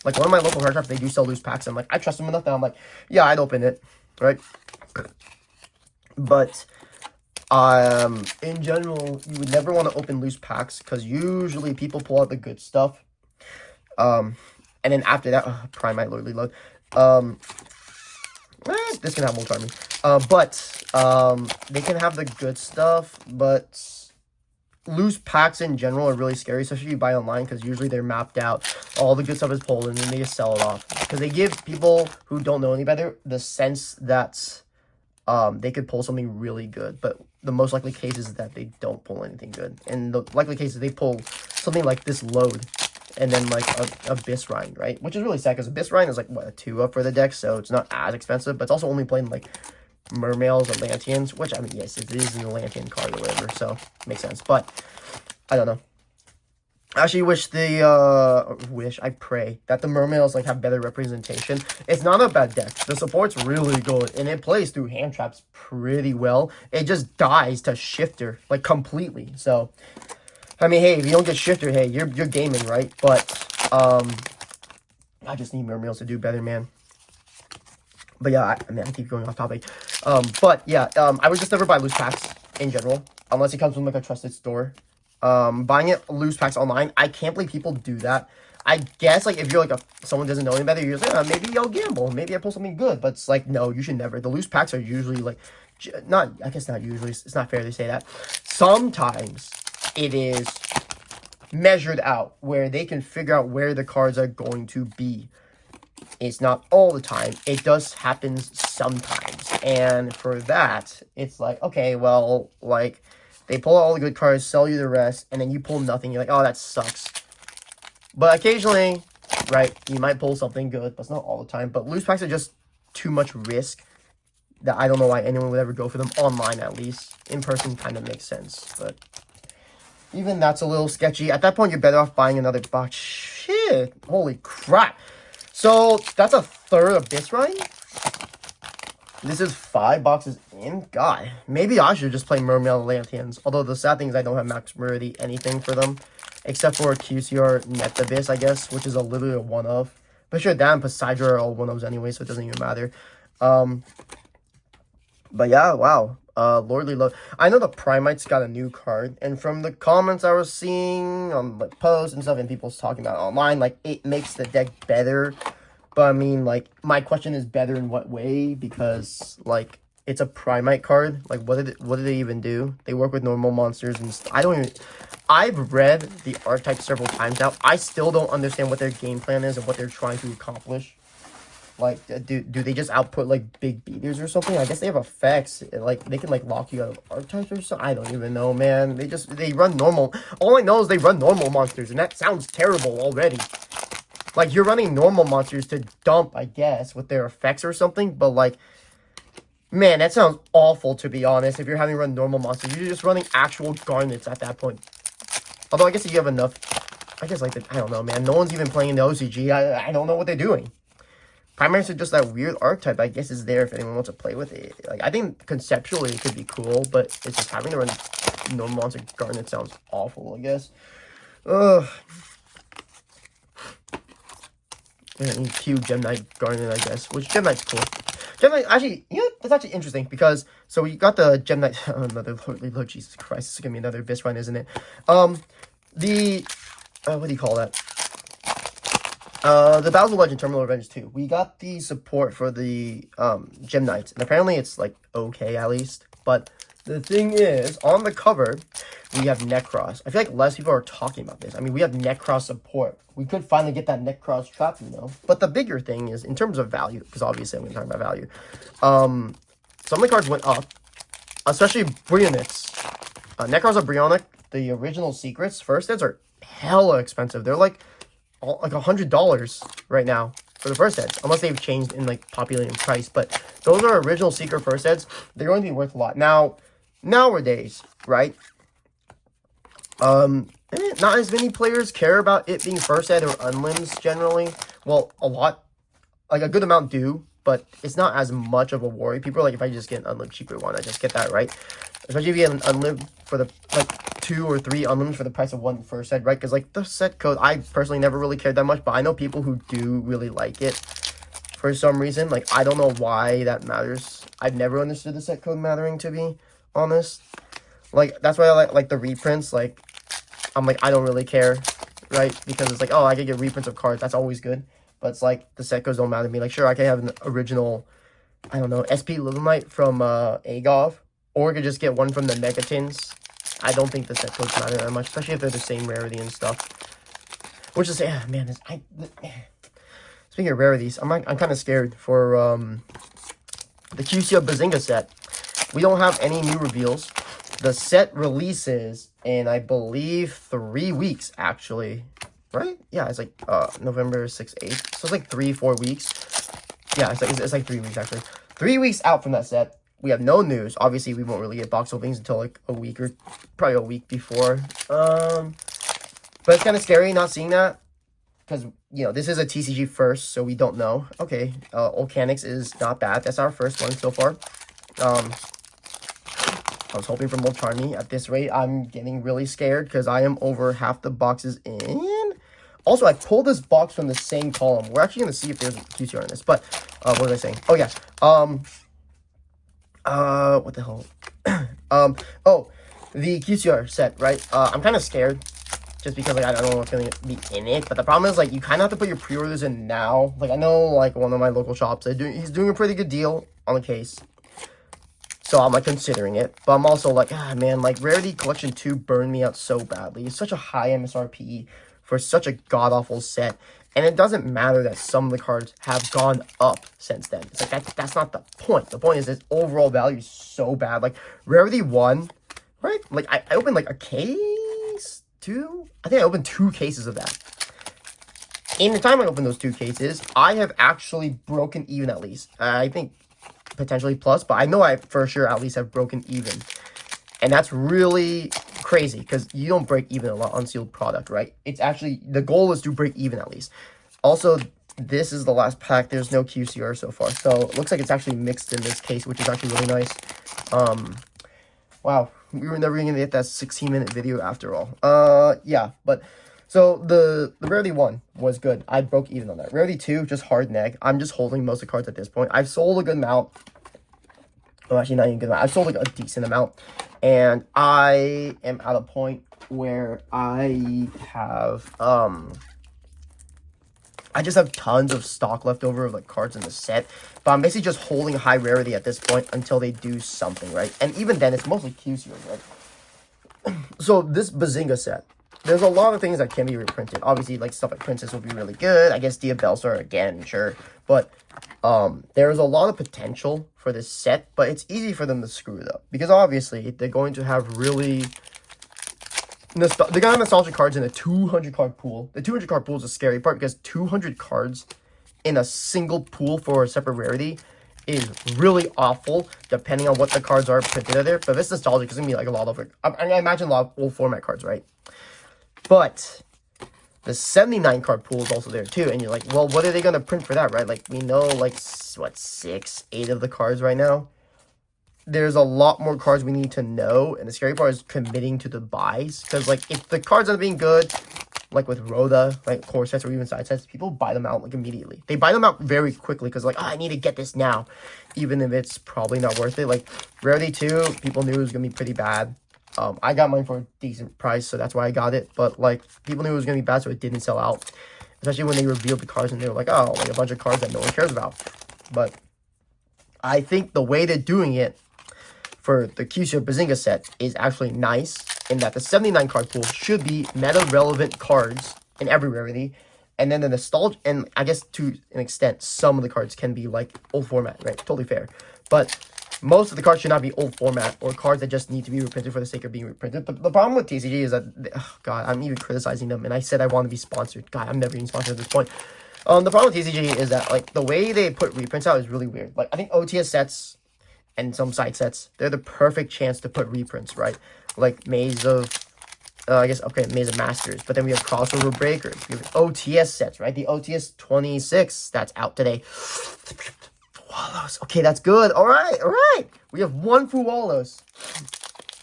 Like, one of my local card shops, they do sell loose packs, and, like, I trust them enough that I'm like, yeah, I'd open it, right? But, in general, you would never want to open loose packs, because usually people pull out the good stuff. And then after that, Prime might literally load. This can have more charming. They can have the good stuff, but loose packs in general are really scary, especially if you buy online, because usually they're mapped out. All the good stuff is pulled, and then they just sell it off. Because they give people who don't know any better the sense that they could pull something really good. But the most likely case is that they don't pull anything good. And the likely case is they pull something like this load, and then like a Abyss Rind, right? Which is really sad, because Abyss Rind is like, what, a 2-up for the deck, so it's not as expensive, but it's also only playing like Mermails or Lanteans, which, I mean, yes, it is an Atlantean card or whatever, so makes sense. But I don't know. I actually I pray that the Mermails like have better representation. It's not a bad deck. The support's really good, and it plays through hand traps pretty well. It just dies to Shifter like completely. So, I mean, hey, if you don't get Shifter, hey, you're gaming, right? But I just need Mermails to do better, man. But yeah, I mean, I keep going off topic. But yeah, I would just never buy loose packs in general, unless it comes from like a trusted store. Buying it loose packs online, I can't believe people do that. I guess like if you're like someone doesn't know any better, you're just like, maybe I'll gamble, maybe I pull something good. But it's like, no, you should never. The loose packs are usually like, I guess not usually. It's not fair to say that. Sometimes it is measured out where they can figure out where the cards are going to be. It's not all the time. It does happen sometimes. And for that, it's like, okay, well, like, they pull out all the good cards, sell you the rest, and then you pull nothing. You're like, oh, that sucks. But occasionally, right, you might pull something good, but it's not all the time. But loose packs are just too much risk that I don't know why anyone would ever go for them online, at least. In person kind of makes sense, but even that's a little sketchy. At that point, you're better off buying another box. Shit, holy crap. So, that's a third Abyss Rind. This is 5 boxes in. God, maybe I should just play Mermail Lanteans. Although, the sad thing is I don't have max rarity anything for them. Except for QCR Net Abyss, I guess, which is literally a 1-of. But sure, that and Poseidon are all 1-ofs anyway, so it doesn't even matter. But yeah, wow. Lordly Love. I know the Primite's got a new card, and from the comments I was seeing on like posts and stuff, and people's talking about it online, like it makes the deck better. But I mean, like, my question is better in what way? Because like it's a Primite card. Like, what did they even do? They work with normal monsters, and I don't even. I've read the archetype several times now. I still don't understand what their game plan is and what they're trying to accomplish. Like, do they just output like big beaters or something? I guess they have effects. Like they can like lock you out of archetypes or something. I don't even know, man. They run normal. All I know is they run normal monsters, and that sounds terrible already. Like you're running normal monsters to dump, I guess, with their effects or something. But like, man, that sounds awful to be honest. If you're having to run normal monsters, you're just running actual garnets at that point. Although I guess if you have enough, I guess like I don't know, man. No one's even playing the OCG. I don't know what they're doing. Primaries are just that weird archetype. I guess is there if anyone wants to play with it. Like I think conceptually it could be cool, but it's just having to run normal monster garnet sounds awful. I guess. Ugh. Q Gem Knight Garnet, I guess. Which Gem Knight's cool. Gem Knight, actually, you know, that's actually interesting because, so we got the Gem Knight, another, Lord Jesus Christ, this is going to be another Abyss run, isn't it? What do you call that? The Battles of Legend Terminal Revenge 2. We got the support for the, Gem Knights, and apparently it's, like, okay, at least, but the thing is, on the cover, we have Necros. I feel like less people are talking about this. I mean, we have Necros support. We could finally get that Necros trap, you know. But the bigger thing is, in terms of value, because obviously I'm going to talk about value, some of the cards went up, especially Brionics. Necros of Brionic, the original secrets, first eds are hella expensive. They're like $100 right now for the first eds, unless they've changed in like popularity and price. But those are original secret first eds. They're going to be worth a lot. Now, nowadays, right? Not as many players care about it being first ed or unlims generally. Well, a lot, like a good amount do, but it's not as much of a worry. People are like, if I just get an unlim cheaper one, I just get that, right? Especially if you get an unlim for the, like, 2 or 3 unlims for the price of one first ed, right? Because, like, the set code, I personally never really cared that much, but I know people who do really like it for some reason. Like, I don't know why that matters. I've never understood the set code mattering, to be honest. Like, that's why I like the reprints. Like, I'm like, I don't really care, right? Because it's like, oh, I can get reprints of cards. That's always good. But it's like, the set codes don't matter to me. Like, sure, I can have an original, I don't know, SP Little Knight from Agov. Or I could just get one from the Megatins. I don't think the set codes matter that much, especially if they're the same rarity and stuff. Which is, yeah, man, speaking of rarities, I'm kind of scared for the QCO Bazinga set. We don't have any new reveals. The set releases in, I believe, 3 weeks, actually. Right? Yeah, it's like November 6th, 8th. So it's like 3-4 weeks. Yeah, it's like 3 weeks, actually. 3 weeks out from that set. We have no news. Obviously, we won't really get box openings until like a week or probably a week before. But it's kind of scary not seeing that. Because, you know, this is a TCG first, so we don't know. Okay, Volcanics is not bad. That's our first one so far. I was hoping for more Charmy. At this rate, I'm getting really scared because I am over half the boxes in. Also, I pulled this box from the same column. We're actually going to see if there's a QCR in this. But, what was I saying? Oh, yeah. What the hell? Oh, the QCR set, right? I'm kind of scared. Just because, like, I don't know what's going to be in it. But the problem is, like, you kind of have to put your pre-orders in now. Like, I know, like, one of my local shops, he's doing a pretty good deal on the case. So I'm, like, considering it. But I'm also like, man, like, Rarity Collection 2 burned me out so badly. It's such a high MSRP for such a god-awful set. And it doesn't matter that some of the cards have gone up since then. It's like, that's not the point. The point is its overall value is so bad. Like, Rarity 1, right? Like, I opened, like, a case? 2? I think I opened 2 cases of that. In the time I opened those 2 cases, I have actually broken even at least. I think potentially plus, but I know I for sure at least have broken even. And that's really crazy because you don't break even a lot unsealed product, right? It's actually, the goal is to break even at least. Also, this is the last pack. There's no QCR so far. So it looks like it's actually mixed in this case, which is actually really nice. Wow, we were never going to get that 16-minute video after all. Yeah, but so the Rarity 1 was good. I broke even on that. Rarity 2, just hard neg. I'm just holding most of the cards at this point. I've sold a good amount. Well, actually, not even a good amount. I've sold like a decent amount. And I am at a point where I have, I just have tons of stock left over of like cards in the set. But I'm basically just holding high rarity at this point until they do something, right? And even then, it's mostly QCs, right? So this Bazinga set, there's a lot of things that can be reprinted. Obviously, like stuff like Princess will be really good. I guess Diabellstar again, sure. But there's a lot of potential for this set, but it's easy for them to screw it up. Because obviously, they're going to have really... They got nostalgic cards in a 200 card pool. The 200 card pool is a scary part because 200 cards in a single pool for a separate rarity is really awful, depending on what the cards are printed in there. But this nostalgic is going to be like a lot of... I imagine a lot of old format cards, right? But the 79 card pool is also there too. And you're like, well, what are they going to print for that, right? Like, we know, like, what, 6, 8 of the cards right now? There's a lot more cards we need to know. And the scary part is committing to the buys. Because, like, if the cards are being good, like with ROTA, like core sets or even side sets, people buy them out, like, immediately. They buy them out very quickly because, like, oh, I need to get this now. Even if it's probably not worth it. Like, Rarity 2, people knew it was going to be pretty bad. I got mine for a decent price, so that's why I got it. But, like, people knew it was going to be bad, so it didn't sell out. Especially when they revealed the cards and they were like, oh, like a bunch of cards that no one cares about. But I think the way they're doing it for the Kyushu Bazinga set is actually nice in that the 79 card pool should be meta-relevant cards in every rarity. And then the nostalgia, and I guess to an extent, some of the cards can be like old format, right? Totally fair. But most of the cards should not be old format or cards that just need to be reprinted for the sake of being reprinted. But the problem with TCG is that, oh God, I'm even criticizing them. And I said I want to be sponsored. God, I'm never even sponsored at this point. The problem with TCG is that, like, the way they put reprints out is really weird. Like, I think OTS sets and some side sets, they're the perfect chance to put reprints, right? Like Maze of, Maze of Masters. But then we have Crossover Breakers. We have OTS sets, right? The OTS 26 that's out today. Wallows. Okay, that's good. All right. We have one Fuwalos.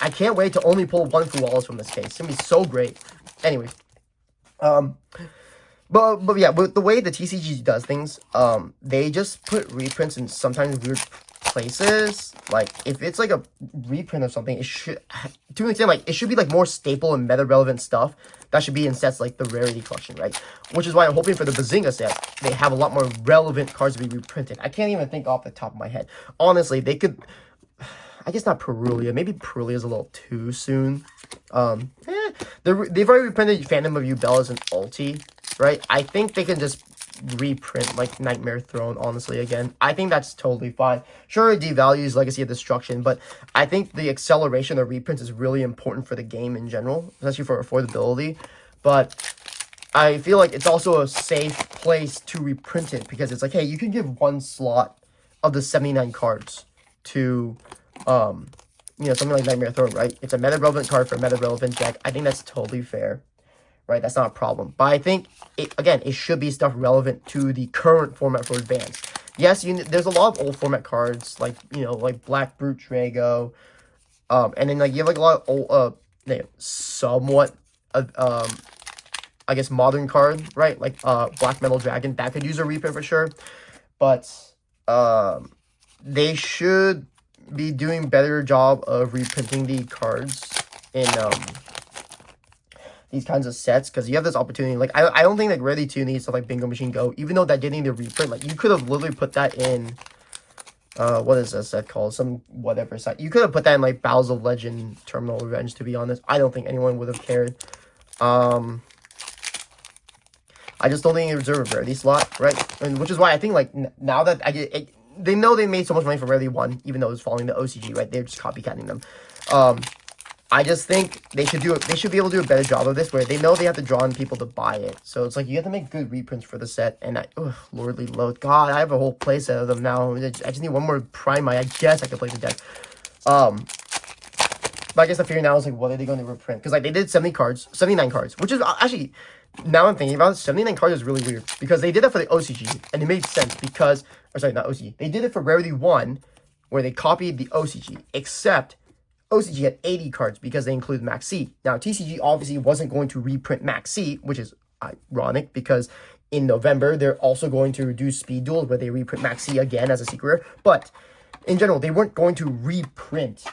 I can't wait to only pull one Fuwalos from this case. It's going to be so great. Anyways. But yeah, with the way the TCG does things, they just put reprints in sometimes weird places. Like, if it's like a reprint of something, it should, to an extent, like, it should be like more staple and meta relevant stuff that should be in sets like the Rarity Collection, right? Which is why I'm hoping for the Bazinga set, they have a lot more relevant cards to be reprinted. I can't even think off the top of my head. Honestly, they could, I guess not Perulia. Maybe Perulia is a little too soon. They've already reprinted Phantom of Bellas and Ulti, right? I think they can just reprint like Nightmare Throne, honestly, again. I think that's totally fine. Sure, it devalues Legacy of Destruction, but I think the acceleration of reprints is really important for the game in general, especially for affordability. But I feel like it's also a safe place to reprint it because it's like, hey, you can give one slot of the 79 cards to something like Nightmare Throne, right? It's a meta-relevant card for a meta-relevant deck. I think that's totally fair. Right, that's not a problem. But I think, it should be stuff relevant to the current format for Advanced. Yes, there's a lot of old format cards, like, like Black Brute Drago. And then, like, you have, like, a lot of old, somewhat, I guess, modern card, right? Like, Black Metal Dragon, that could use a reprint for sure. But, they should be doing better job of reprinting the cards in, these kinds of sets, because you have this opportunity. Like, I don't think that Rarity 2 needs stuff like Bingo Machine Go, even though that did need a reprint. Like, you could have literally put that in, what is this set called? Some whatever set. You could have put that in, like, Battles of Legend Terminal Revenge, to be honest. I don't think anyone would have cared. I just don't think they reserve a Rarity slot, right? And which is why I think, like, now that I get it, they know they made so much money from Rarity 1, even though it was following the OCG, right? They're just copycatting them. I just think they should be able to do a better job of this, where they know they have to draw in people to buy it. So it's like, you have to make good reprints for the set. And Lordly Loath. God, I have a whole playset of them now. I just need one more Prime. I guess I could play the deck. But I guess the fear now is like, what are they going to reprint? Because, like, they did 79 cards, which is actually, now I'm thinking about it, 79 cards is really weird. Because they did that for the OCG, and it made sense because, or sorry, not OCG. They did it for Rarity 1, where they copied the OCG, except OCG had 80 cards because they included Max C. Now, TCG obviously wasn't going to reprint Max C, which is ironic because in November, they're also going to reduce Speed Duels where they reprint Max C again as a secret rare. But in general, they weren't going to reprint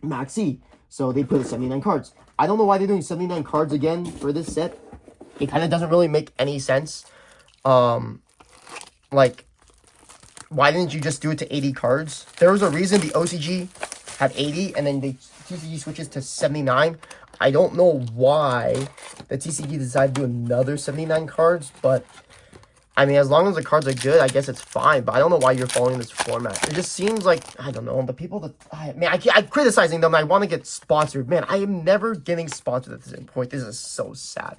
Max C. So they put 79 cards. I don't know why they're doing 79 cards again for this set. It kind of doesn't really make any sense. Like, why didn't you just do it to 80 cards? There was a reason the OCG had 80, and then the TCG switches to 79. I don't know why the TCG decided to do another 79 cards, but I mean, as long as the cards are good, I guess it's fine. But I don't know why you're following this format. It just seems like, I don't know, the people that, I'm criticizing them. I want to get sponsored. Man, I am never getting sponsored at this point. This is so sad.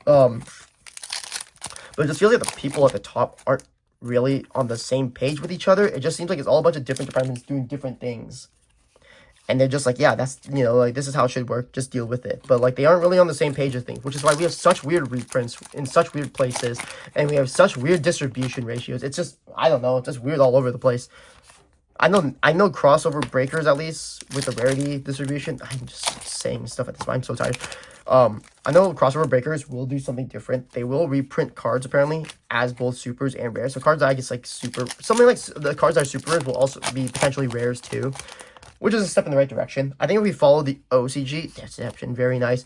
But it just feels like the people at the top aren't really on the same page with each other. It just seems like it's all a bunch of different departments doing different things. And they're just like, yeah, that's, you know, like, this is how it should work. Just deal with it. But, like, they aren't really on the same page of things, which is why we have such weird reprints in such weird places. And we have such weird distribution ratios. It's just, I don't know, it's just weird all over the place. I know crossover breakers, at least, with the rarity distribution. I'm just saying stuff at this point. I'm so tired. I know crossover breakers will do something different. They will reprint cards, apparently, as both supers and rares. So cards that I guess, like, super, something like the cards that are super rares will also be potentially rares, too. Which is a step in the right direction. I think if we follow the OCG, deception, very nice.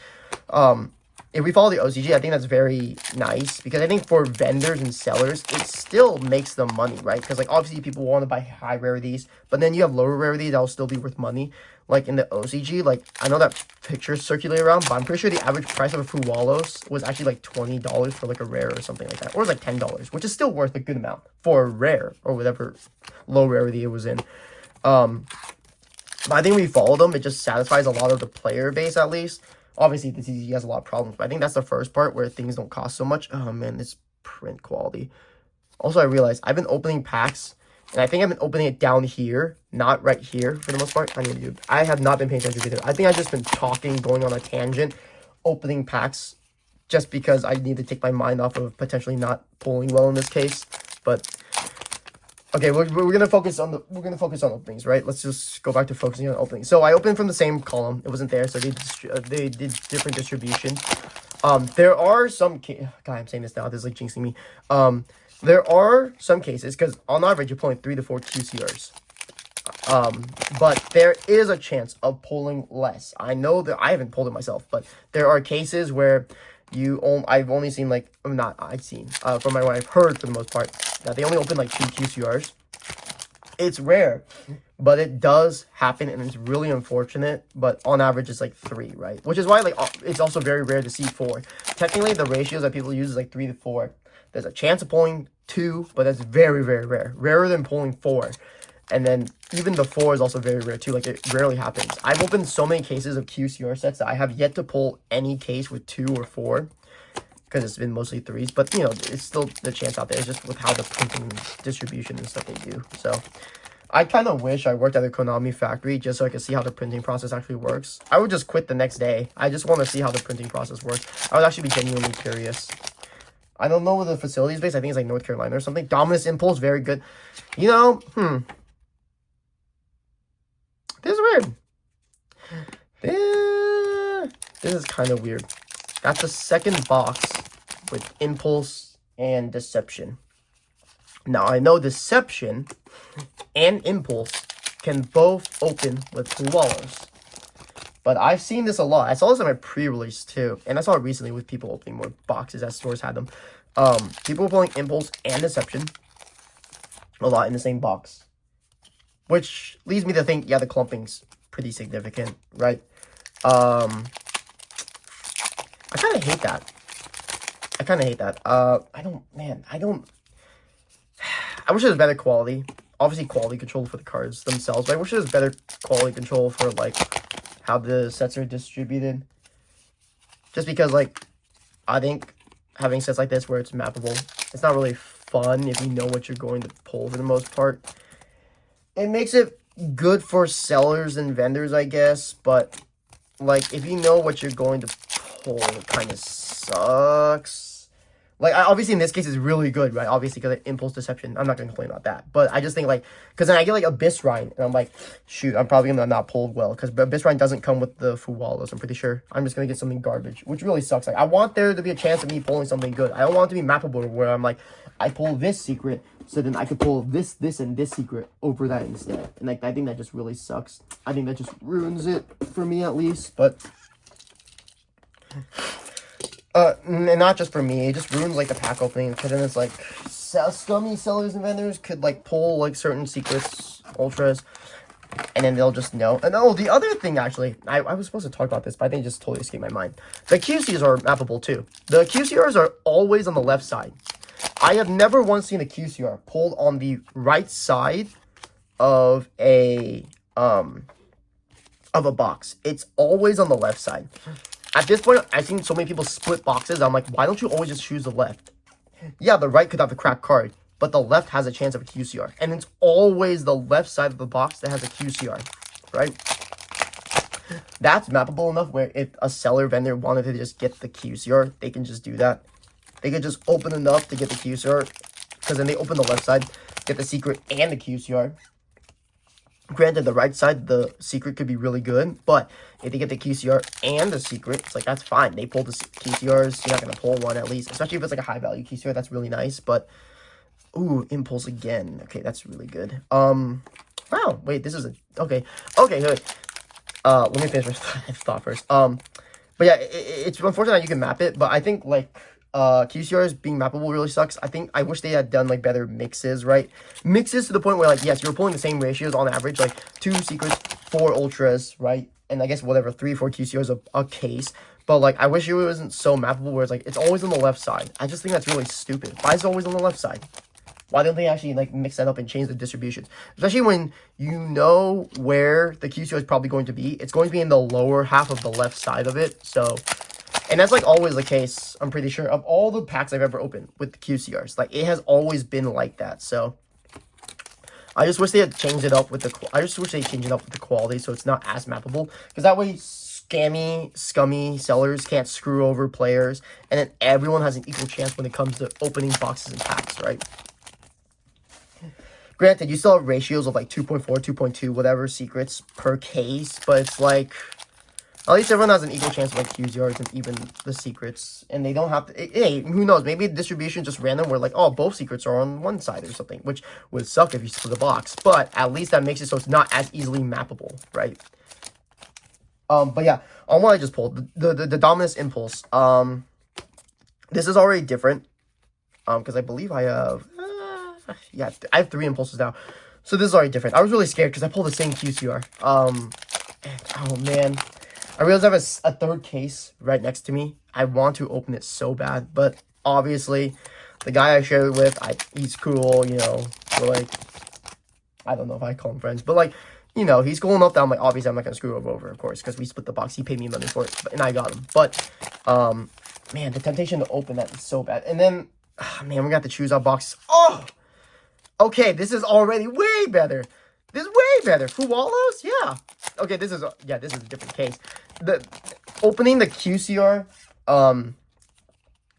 If we follow the OCG, I think that's very nice. Because I think for vendors and sellers, it still makes them money, right? Because, like, obviously people want to buy high rarities. But then you have lower rarity that will still be worth money. Like, in the OCG, like, I know that pictures circulate around. But I'm pretty sure the average price of a Fuwalos was actually, like, $20 for, like, a rare or something like that. Or it was, like, $10. Which is still worth a good amount for a rare. Or whatever low rarity it was in. But I think we follow them. It just satisfies a lot of the player base, at least. Obviously, the TCG has a lot of problems, but I think that's the first part where things don't cost so much. Oh, man, this print quality. Also, I realized I've been opening packs, and I think I've been opening it down here, not right here, for the most part. I have not been paying attention to it. I think I've just been talking, going on a tangent, opening packs, just because I need to take my mind off of potentially not pulling well in this case. But okay, we're gonna focus on openings, right? Let's just go back to focusing on openings. So I opened from the same column. It wasn't there, so they did different distribution. There are some God, I'm saying this now. This is like jinxing me. There are some cases because on average you're pulling 3 to 4 QCRs. But there is a chance of pulling less. I know that I haven't pulled it myself, but there are cases where I've only seen, like, from my what I've heard for the most part, that they only open like 2 QCRs. It's rare, but it does happen, and it's really unfortunate. But on average, it's like 3, right? Which is why, like, it's also very rare to see 4. Technically, the ratios that people use is like 3 to 4. There's a chance of pulling 2, but that's very, very rare. Rarer than pulling 4. And then even the 4 is also very rare too. Like, it rarely happens. I've opened so many cases of QCR sets that I have yet to pull any case with 2 or 4. Because it's been mostly 3s. But, you know, it's still the chance out there. It's just with how the printing distribution and stuff they do. So, I kind of wish I worked at a Konami factory just so I could see how the printing process actually works. I would just quit the next day. I just want to see how the printing process works. I would actually be genuinely curious. I don't know where the facility is based. I think it's like North Carolina or something. Dominus Impulse, very good. You know, this is weird. This is kind of weird. That's the second box with Impulse and Deception. Now, I know Deception and Impulse can both open with Fuwalos. But I've seen this a lot. I saw this in my pre-release too. And I saw it recently with people opening more boxes as stores had them. People were pulling Impulse and Deception a lot in the same box. Which leads me to think, yeah, the clumping's pretty significant, right? I kind of hate that. I wish there was better quality. Obviously, quality control for the cards themselves. But I wish there was better quality control for, like, how the sets are distributed. Just because, like, I think having sets like this where it's mappable, it's not really fun if you know what you're going to pull for the most part. It makes it good for sellers and vendors, I guess, but, like, if you know what you're going to pull, it kind of sucks. Like, obviously, in this case, it's really good, right? Obviously, because of Impulse Deception. I'm not going to complain about that. But I just think, like, because then I get, like, Abyss Rhine, and I'm like, shoot, I'm probably going to not pull well. Because Abyss Rhine doesn't come with the Fuwalos, I'm pretty sure. I'm just going to get something garbage, which really sucks. Like, I want there to be a chance of me pulling something good. I don't want it to be mappable where I'm like, I pull this secret, so then I could pull this, and this secret over that instead. And, like, I think that just really sucks. I think that just ruins it, for me at least. But and not just for me, it just ruins, like, the pack opening, because then it's, like, scummy sellers and vendors could, like, pull, like, certain secrets, ultras, and then they'll just know. And oh, the other thing, actually, I was supposed to talk about this, but I think it just totally escaped my mind. The QCs are mappable, too. The QCRs are always on the left side. I have never once seen a QCR pulled on the right side of a box. It's always on the left side. At this point, I've seen so many people split boxes. I'm like, why don't you always just choose the left? Yeah, the right could have the cracked card, but the left has a chance of a QCR. And it's always the left side of the box that has a QCR, right? That's mappable enough where if a seller vendor wanted to just get the QCR, they can just do that. They could just open enough to get the QCR, because then they open the left side, get the secret and the QCR. Granted, the right side, the secret could be really good, but if they get the QCR and the secret, it's like, that's fine. They pull the QCRs, you're not going to pull one at least, especially if it's like a high-value QCR, that's really nice, but, ooh, impulse again. Okay, that's really good. Wow, wait, this is a, okay, good. Let me finish my thought first. But yeah, it's unfortunate that you can map it, but I think, like, QCRs being mappable really sucks. I wish they had done like better mixes, right? Mixes to the point where, like, yes, you're pulling the same ratios on average, like 2 secrets, 4 ultras, right? And I guess whatever, 3 or 4 QCRs a case. But like, I wish it wasn't so mappable where it's like it's always on the left side. I just think that's really stupid. Why is it always on the left side? Why don't they actually like mix that up and change the distributions? Especially when you know where the QCR is probably going to be. It's going to be in the lower half of the left side of it. So, and that's like always the case, I'm pretty sure, of all the packs I've ever opened with the QCRs. Like, it has always been like that. So I just wish they had changed it up with the quality so it's not as mappable. Because that way scummy sellers can't screw over players, and then everyone has an equal chance when it comes to opening boxes and packs, right? Granted, you still have ratios of like 2.4, 2.2, whatever secrets per case, but it's like, at least everyone has an equal chance of like QCRs and even the secrets, and they don't have to, hey, who knows, maybe the distribution just random where like, oh, both secrets are on one side or something, which would suck if you split the box, but at least that makes it so it's not as easily mappable, right? But yeah, on what I just pulled, the Dominus Impulse, this is already different, because I believe I have, yeah, I have 3 impulses now, so this is already different. I was really scared because I pulled the same QCR, oh man, I realized I have a third case right next to me. I want to open it so bad, but obviously, the guy I shared it with, he's cool, you know, we're like, I don't know if I call him friends, but like, you know, he's cool enough that I'm like, obviously I'm not going to screw him over, of course, because we split the box. He paid me money for it, and I got him. But, man, the temptation to open that is so bad. And then, man, we're going to have to choose our boxes. Oh! Okay, this is already way better. This is way better. Fuwalos? Yeah. Okay, this is a different case. Opening the QCR,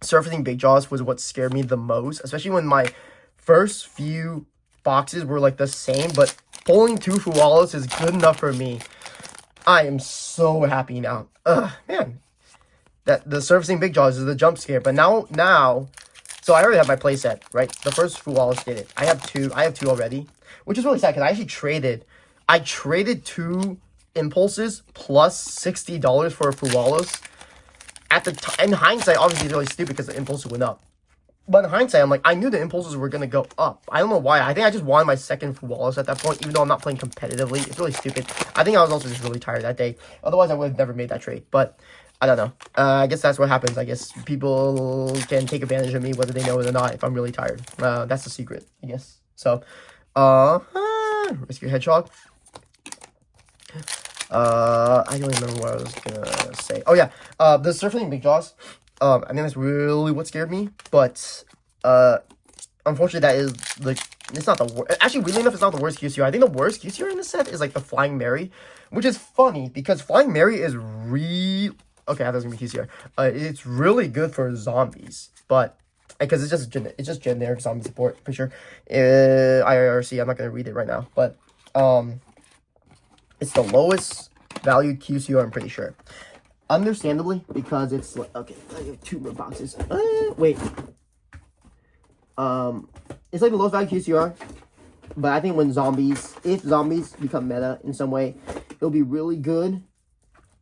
surfacing Big Jaws was what scared me the most, especially when my first few boxes were like the same, but pulling 2 Fuwalos is good enough for me. I am so happy now. Man. That the surfacing Big Jaws is the jump scare, but now, so I already have my playset, right? The first Fuwalos did it. I have two already, which is really sad because I traded 2 impulses plus $60 for a Fuwalos. At the time, in hindsight, obviously it's really stupid because the impulses went up. But in hindsight, I'm like, I knew the impulses were going to go up. I don't know why. I think I just wanted my second Fuwalos at that point, even though I'm not playing competitively. It's really stupid. I think I was also just really tired that day. Otherwise, I would have never made that trade. But I don't know. I guess that's what happens. I guess people can take advantage of me, whether they know it or not, if I'm really tired. That's the secret, I guess. So, Rescue Hedgehog. I don't remember what I was gonna say. Oh yeah, the surfing Big Jaws. I think that's really what scared me. But unfortunately, that is like, it's not the worst. Actually, weirdly enough, it's not the worst QCR. I think the worst QCR in the set is like the Flying Mary, which is funny because Flying Mary is okay. I thought it was gonna be QCR. It's really good for zombies, but because it's just generic zombie support for sure. IRC. I'm not gonna read it right now, but it's the lowest valued QCR, I'm pretty sure. Understandably, because it's like, okay, I have 2 more boxes. Wait. It's like the lowest valued QCR, but I think if zombies become meta in some way, it'll be really good.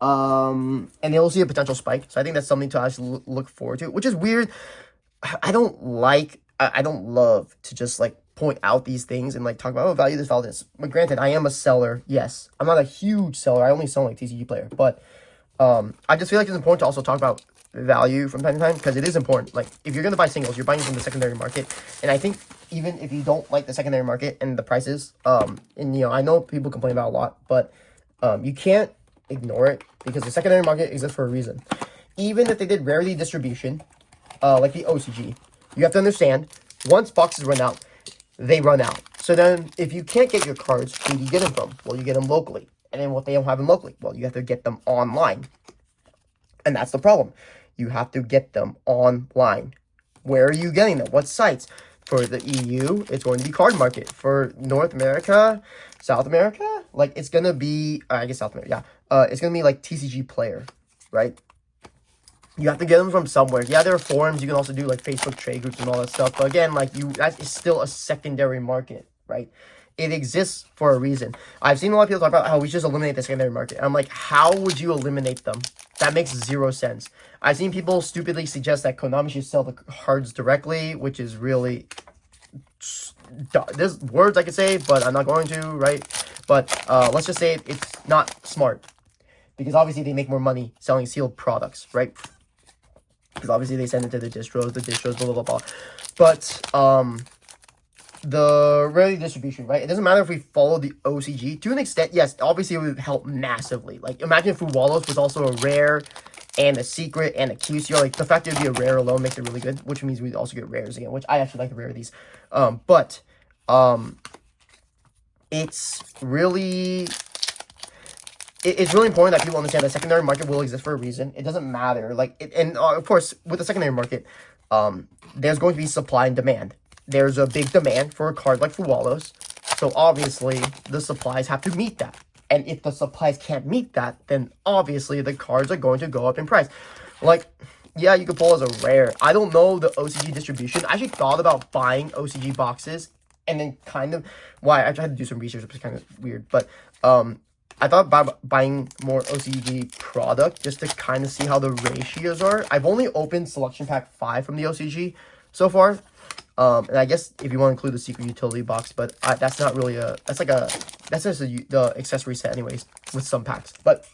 And they'll see a potential spike. So I think that's something to actually look forward to, which is weird. I don't love to just like point out these things and like talk about, oh, value this, value this. But granted, I am a seller. Yes, I'm not a huge seller. I only sell like TCG player, but I just feel like it's important to also talk about value from time to time, because it is important. Like, if you're going to buy singles, you're buying from the secondary market. And I think even if you don't like the secondary market and the prices, and you know, I know people complain about it a lot, but you can't ignore it, because the secondary market exists for a reason. Even if they did rarity distribution, like the OCG, you have to understand, once boxes run out, they run out. So then if you can't get your cards, who do you get them from? Well, you get them locally. And then what they don't have them locally? Well, you have to get them online. And that's the problem. You have to get them online. Where are you getting them? What sites? For the EU, it's going to be Card Market. For North America, South America, like it's going to be, I guess South America, yeah. It's going to be like TCG Player, right? You have to get them from somewhere. Yeah, there are forums. You can also do like Facebook trade groups and all that stuff. But again, like that is still a secondary market, right? It exists for a reason. I've seen a lot of people talk about how we just eliminate the secondary market. And I'm like, how would you eliminate them? That makes zero sense. I've seen people stupidly suggest that Konami should sell the cards directly, which is really... There's words I could say, but I'm not going to, right? But let's just say it's not smart. Because obviously they make more money selling sealed products, right? Because obviously they send it to the distros, blah, blah, blah, blah. But, the rarity distribution, right? It doesn't matter if we follow the OCG. To an extent, yes, obviously it would help massively. Like, imagine if Fuwalos was also a rare and a secret and a QCR. Like, the fact that it would be a rare alone makes it really good, which means we'd also get rares again, which I actually like the rarities. But it's really... It's really important that people understand that secondary market will exist for a reason. It doesn't matter. Like, of course, with the secondary market, there's going to be supply and demand. There's a big demand for a card like Fuwalos, so obviously the supplies have to meet that. And if the supplies can't meet that, then obviously the cards are going to go up in price. Like, yeah, you could pull as a rare. I don't know the OCG distribution. I actually thought about buying OCG boxes, and then kind of, I tried to do some research, which is kind of weird, but I thought about buying more OCG product just to kind of see how the ratios are. I've only opened Selection Pack 5 from the OCG so far. And I guess if you want to include the secret utility box, but that's not really that's just the accessory set anyways, with some packs. But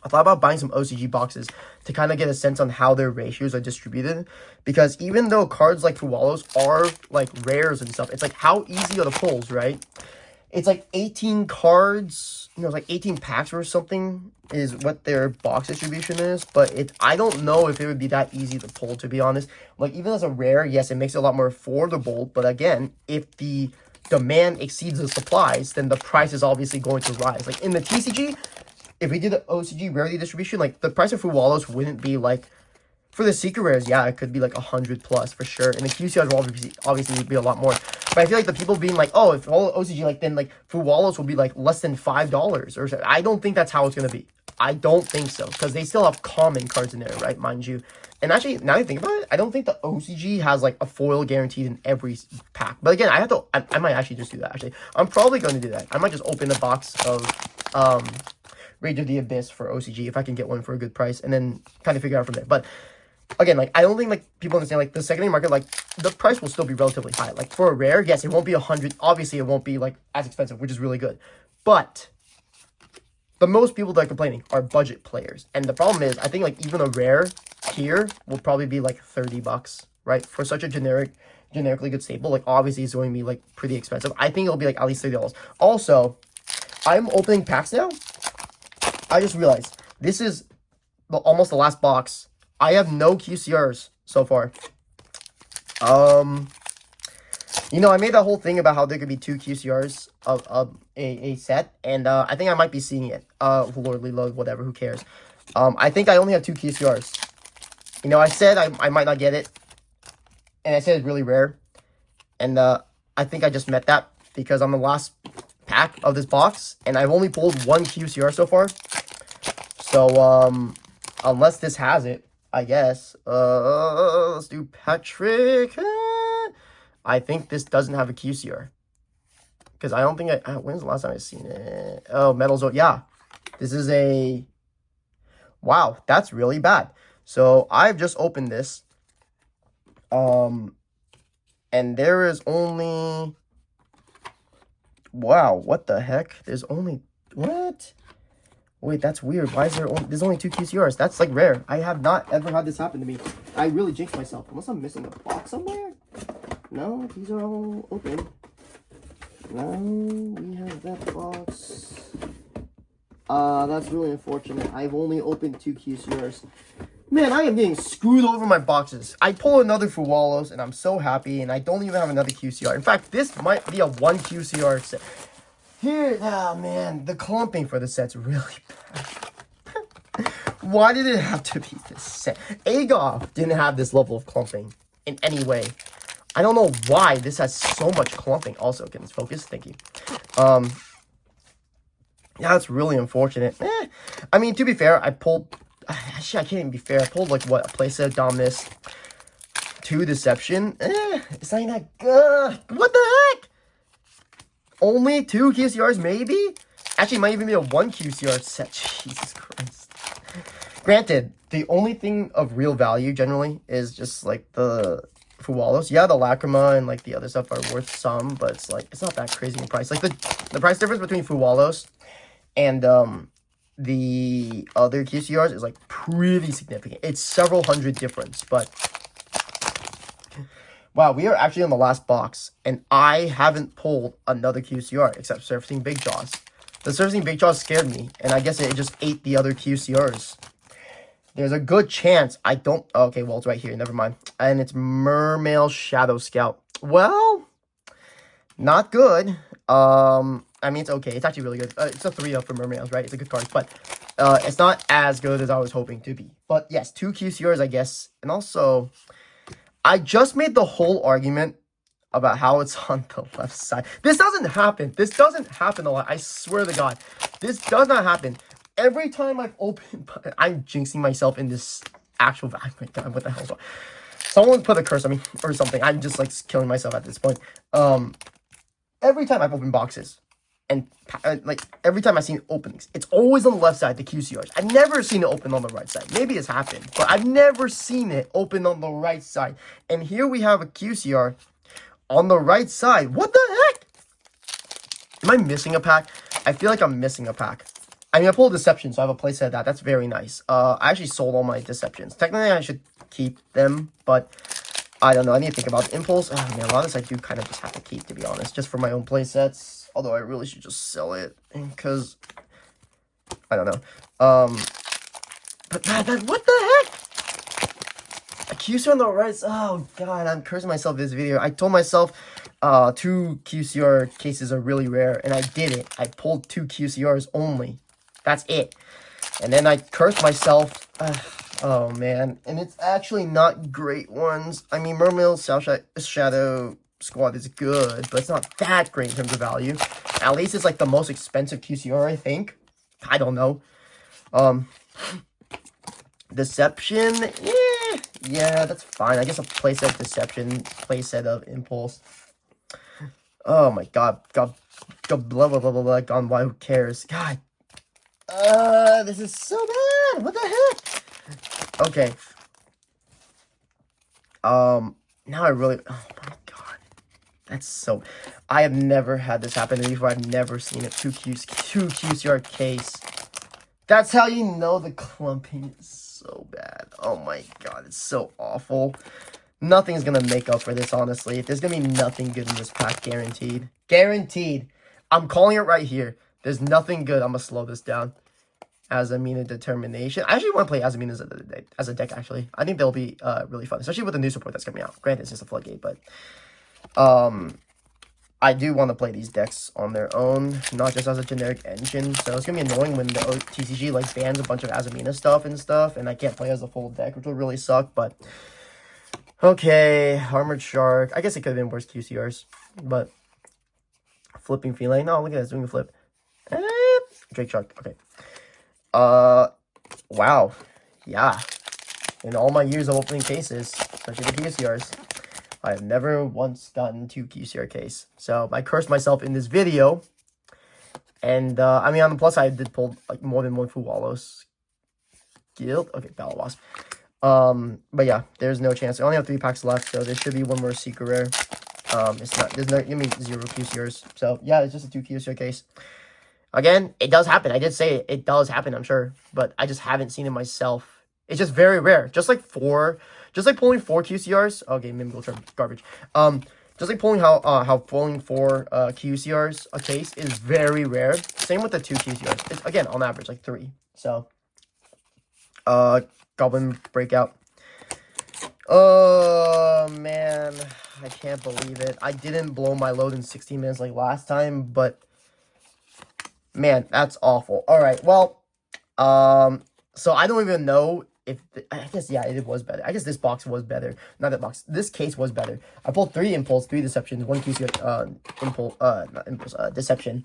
I thought about buying some OCG boxes to kind of get a sense on how their ratios are distributed. Because even though cards like Fuwalos are like rares and stuff, it's like, how easy are the pulls, right? It's like 18 cards, you know, it's like 18 packs or something is what their box distribution is. But I don't know if it would be that easy to pull, to be honest. Like, even as a rare, yes, it makes it a lot more affordable. But again, if the demand exceeds the supplies, then the price is obviously going to rise. Like, in the TCG, if we did the OCG rarity distribution, like, the price of Fuwalos wouldn't be like... For the secret rares, yeah, it could be like 100 plus for sure. And the QCRs will obviously would be a lot more. But I feel like the people being like, oh, if all OCG, like, then like Fuwalos will be like less than $5 or so. I don't think that's how it's going to be. I don't think so. Because they still have common cards in there, right? Mind you. And actually, now that I think about it, I don't think the OCG has like a foil guaranteed in every pack. But again, I might actually just do that, actually. I'm probably going to do that. I might just open a box of Rage of the Abyss for OCG if I can get one for a good price. And then kind of figure out from there. But... again, like, I don't think, like, people understand, like, the secondary market, like, the price will still be relatively high. Like, for a rare, yes, it won't be 100. Obviously, it won't be, like, as expensive, which is really good. But the most people that are complaining are budget players. And the problem is, I think, like, even a rare here will probably be, like, $30, right? For such a generically good staple, like, obviously, it's going to be, like, pretty expensive. I think it'll be, like, at least $30. Also, I'm opening packs now. I just realized this is almost the last box. I have no QCRs so far. You know, I made that whole thing about how there could be 2 QCRs of a set, and I think I might be seeing it. Lordly load, whatever, who cares? I think I only have 2 QCRs. You know, I said I might not get it, and I said it's really rare, and I think I just met that because I'm the last pack of this box, and I've only pulled 1 QCR so far. So, unless this has it, I guess. Let's do Patrick. I think this doesn't have a QCR. Because I don't think when's the last time I've seen it? Oh, Metal Zone. Yeah. This is a... wow, that's really bad. So, I've just opened this. And there is only... Wow, what the heck? There's only... What? Wait, that's weird. Why is there only... There's only 2 QCRs. That's, like, rare. I have not ever had this happen to me. I really jinxed myself. Unless I'm missing a box somewhere? No, these are all open. No, we have that box. That's really unfortunate. I've only opened 2 QCRs. Man, I am getting screwed over my boxes. I pull another Fuwalos, and I'm so happy, and I don't even have another QCR. In fact, this might be a 1 QCR set. Here, oh man, the clumping for the set's really bad. Why did it have to be this set? Agov didn't have this level of clumping in any way. I don't know why this has so much clumping. Also, can this focus? Thank you. Yeah, it's really unfortunate. I mean, to be fair, I pulled... Actually, I can't even be fair. I pulled, like, what? A playset, Dominus, 2 Deception. It's not even that good. What the heck? Only 2 QCRs, maybe? Actually, it might even be a 1 QCR set. Jesus Christ. Granted, the only thing of real value, generally, is just, like, the Fuwalos. Yeah, the Lacrima and, like, the other stuff are worth some, but it's, like, it's not that crazy in price. Like, the price difference between Fuwalos and, the other QCRs is, like, pretty significant. It's several hundred difference, but... Wow, we are actually on the last box, and I haven't pulled another QCR except Surfacing Big Jaws. The Surfacing Big Jaws scared me, and I guess it just ate the other QCRs. There's a good chance I don't... Okay, well, it's right here. Never mind. And it's Mermail Shadow Scout. Well, not good. I mean, it's okay. It's actually really good. It's a 3-up for Mermails, right? It's a good card, but it's not as good as I was hoping to be. But yes, 2 QCRs, I guess. And also, I just made the whole argument about how it's on the left side. This doesn't happen. This doesn't happen a lot. I swear to God. This does not happen. Every time I've opened... I'm jinxing myself in this actual... Oh my God, what the hell? Someone put a curse on me or something. I'm just, like, killing myself at this point. Every time I've opened boxes, and, like, every time I've seen openings, it's always on the left side, the QCRs. I've never seen it open on the right side. Maybe it's happened, but I've never seen it open on the right side. And here we have a QCR on the right side. What the heck? Am I missing a pack? I feel like I'm missing a pack. I mean, I pulled Deception, so I have a playset of that. That's very nice. I actually sold all my Deceptions. Technically, I should keep them, but... I don't know. I need to think about Impulse. Oh, man, a lot of this I do kind of just have to keep, to be honest. Just for my own playsets. Although I really should just sell it. Because... I don't know. But what the heck? A QCR on the right side. Oh, God. I'm cursing myself this video. I told myself 2 QCR cases are really rare. And I did it. I pulled 2 QCRs only. That's it. And then I cursed myself. Oh, man. And it's actually not great ones. I mean, Mermail Shadow Squad is good, but it's not that great in terms of value. At least it's, like, the most expensive QCR, I think. I don't know. Deception? Yeah, that's fine. I guess a playset Deception, playset of Impulse. Oh, my God. God, blah, blah, blah, blah, blah. Gone wild. Who cares? God. This is so bad. What the heck? Okay. Now I really... Oh, my God. That's so... I have never had this happen to me before. I've never seen it. 2 QCR case. That's how you know the clumping is so bad. Oh, my God. It's so awful. Nothing's gonna make up for this, honestly. There's gonna be nothing good in this pack, guaranteed. Guaranteed. I'm calling it right here. There's nothing good. I'm gonna slow this down. Azamina Determination. I actually want to play Azamina as a deck, actually. I think they'll be really fun, especially with the new support that's coming out. Granted, it's just a floodgate, but I do want to play these decks on their own, not just as a generic engine. So it's gonna be annoying when the TCG like bans a bunch of Azamina stuff, and I can't play as a full deck, which will really suck. But okay, Armored Shark. I guess it could have been worse QCRs, but Flipping Feline. Oh, look at this, doing a flip. Drake Shark. Okay. Wow. Yeah. In all my years of opening cases, especially the QCRs, I have never once gotten 2 QCR case. So I cursed myself in this video. And, I mean, on the plus side, I did pull, like, more than 1 Fuwalos. Guild? Okay, Battle Wasp. But yeah, there's no chance. I only have 3 packs left, so there should be one more secret rare. It's not, there's no, give me 0 QCRs. So yeah, it's just a 2 QCR case. Again, it does happen. I did say it does happen, I'm sure, but I just haven't seen it myself. It's just very rare. Just like pulling 4 QCRs. Okay, maybe we'll try garbage. Just like how pulling 4 QCRs a case is very rare. Same with the 2 QCRs. It's again on average like 3. So, Goblin breakout. Oh man, I can't believe it. I didn't blow my load in 16 minutes like last time, but man, that's awful. All right, well, so I don't even know if I guess yeah, it was better. I guess this box was better. Not that box. This case was better. I pulled 3 impulse, 3 deceptions, 1 QC not impulse deception.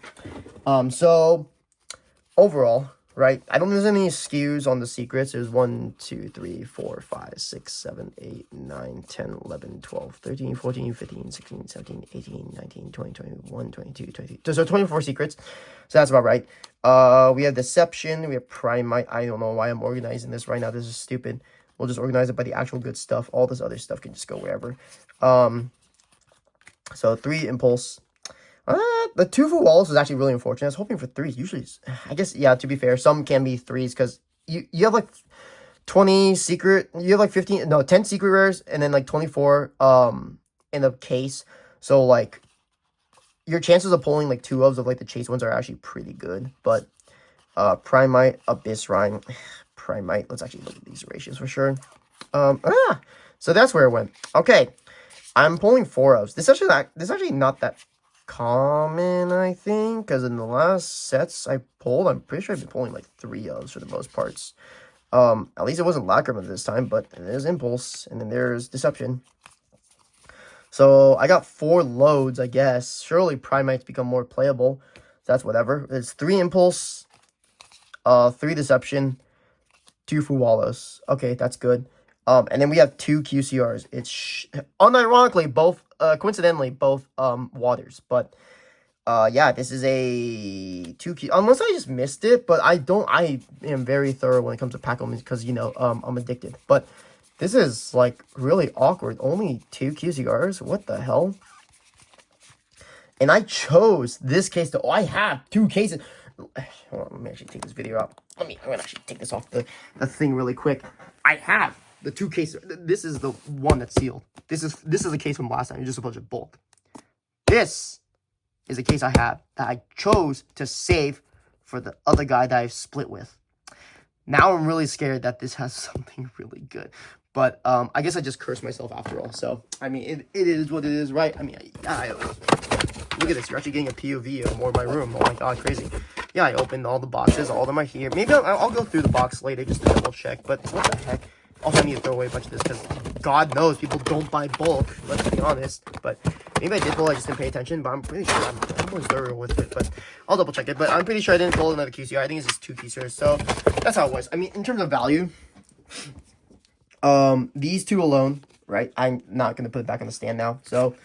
So overall, right? I don't think there's any skews on the secrets. There's 1, 2, 3, 4, 5, 6, 7, 8, 9, 10, 11, 12, 13, 14, 15, 16, 17, 18, 19, 20, 21, 22, 23. So 24 secrets. So that's about right. We have deception. We have primite. I don't know why I'm organizing this right now. This is stupid. We'll just organize it by the actual good stuff. All this other stuff can just go wherever. So 3 impulse. The 2 for walls is actually really unfortunate. I was hoping for 3s. Usually, I guess, yeah, to be fair, some can be 3s because you have like 20 secret, you have like 10 secret rares and then like 24 in the case. So like your chances of pulling like 2 of like the chase ones are actually pretty good. But primite, abyss rhyme, primite. Let's actually look at these ratios for sure. So that's where it went. Okay, I'm pulling 4 ofs. This is actually not that common, I think, because in the last sets I pulled, I'm pretty sure I've been pulling like 3 ofs for the most parts. At least it wasn't Lacrima this time, but there's impulse and then there's deception. So I got 4 loads, I guess. Surely primites become more playable. That's whatever. It's 3 impulse, 3 deception, 2 Fuwalos. Okay, that's good. And then we have 2 QCRs. It's unironically both, coincidentally both waters. But yeah, this is a 2 Q. Unless I just missed it, but I am very thorough when it comes to pack openings because you know I'm addicted. But this is like really awkward. Only 2 QCRs. What the hell? And I chose this case to. Oh, I have 2 cases. Hold on, let me actually take this video out. I'm gonna actually take this off the thing really quick. I have the 2 cases. This is the one that's sealed. This is a case from last time. It's just a bunch of bulk. This is a case I have that I chose to save for the other guy that I split with. Now I'm really scared that this has something really good. But I guess I just cursed myself after all. So, I mean, it is what it is, right? I mean, look at this. You're actually getting a POV of more of my room. Oh my god, crazy. Yeah, I opened all the boxes. All of them are here. Maybe I'll go through the box later just to double check. But what the heck? Also, I need to throw away a bunch of this because God knows people don't buy bulk. Let's be honest. But maybe I did pull. I just didn't pay attention. But I'm pretty sure I'm almost thorough with it. But I'll double check it. But I'm pretty sure I didn't pull another QCR. I think it's just 2 QCRs. So that's how it was. I mean, in terms of value, these 2 alone, right? I'm not gonna put it back on the stand now. So,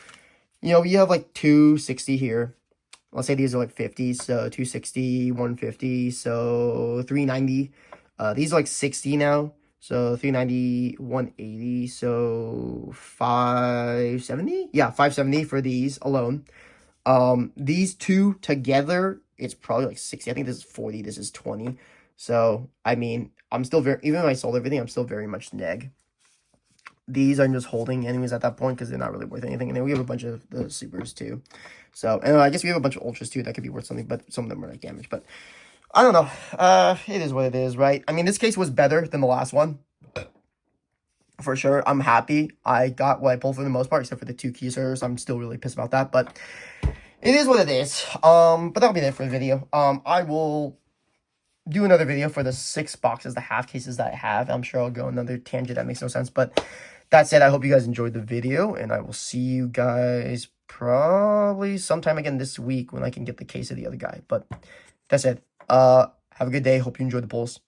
you know, you have like 260 here. Let's say these are like 50, so 260, 150, so 390. These are like 60 now, so 390, 180, so 570? Yeah, 570 for these alone. These 2 together, it's probably like 60. I think this is 40, this is 20. So, I mean, I'm still even if I sold everything, I'm still very much neg. These I'm just holding anyways at that point because they're not really worth anything. And then we have a bunch of the supers too. So, and I guess we have a bunch of ultras too that could be worth something, but some of them are like damage. But I don't know. It is what it is, right? I mean, this case was better than the last one. For sure. I'm happy. I got what I pulled for the most part, except for the 2 keysers. I'm still really pissed about that, but it is what it is. But that'll be it for the video. I will do another video for the 6 boxes, the half cases that I have. I'm sure I'll go another tangent that makes no sense, but that said, I hope you guys enjoyed the video, and I will see you guys probably sometime again this week when I can get the case of the other guy. But that's it. Have a good day. Hope you enjoyed the pulls.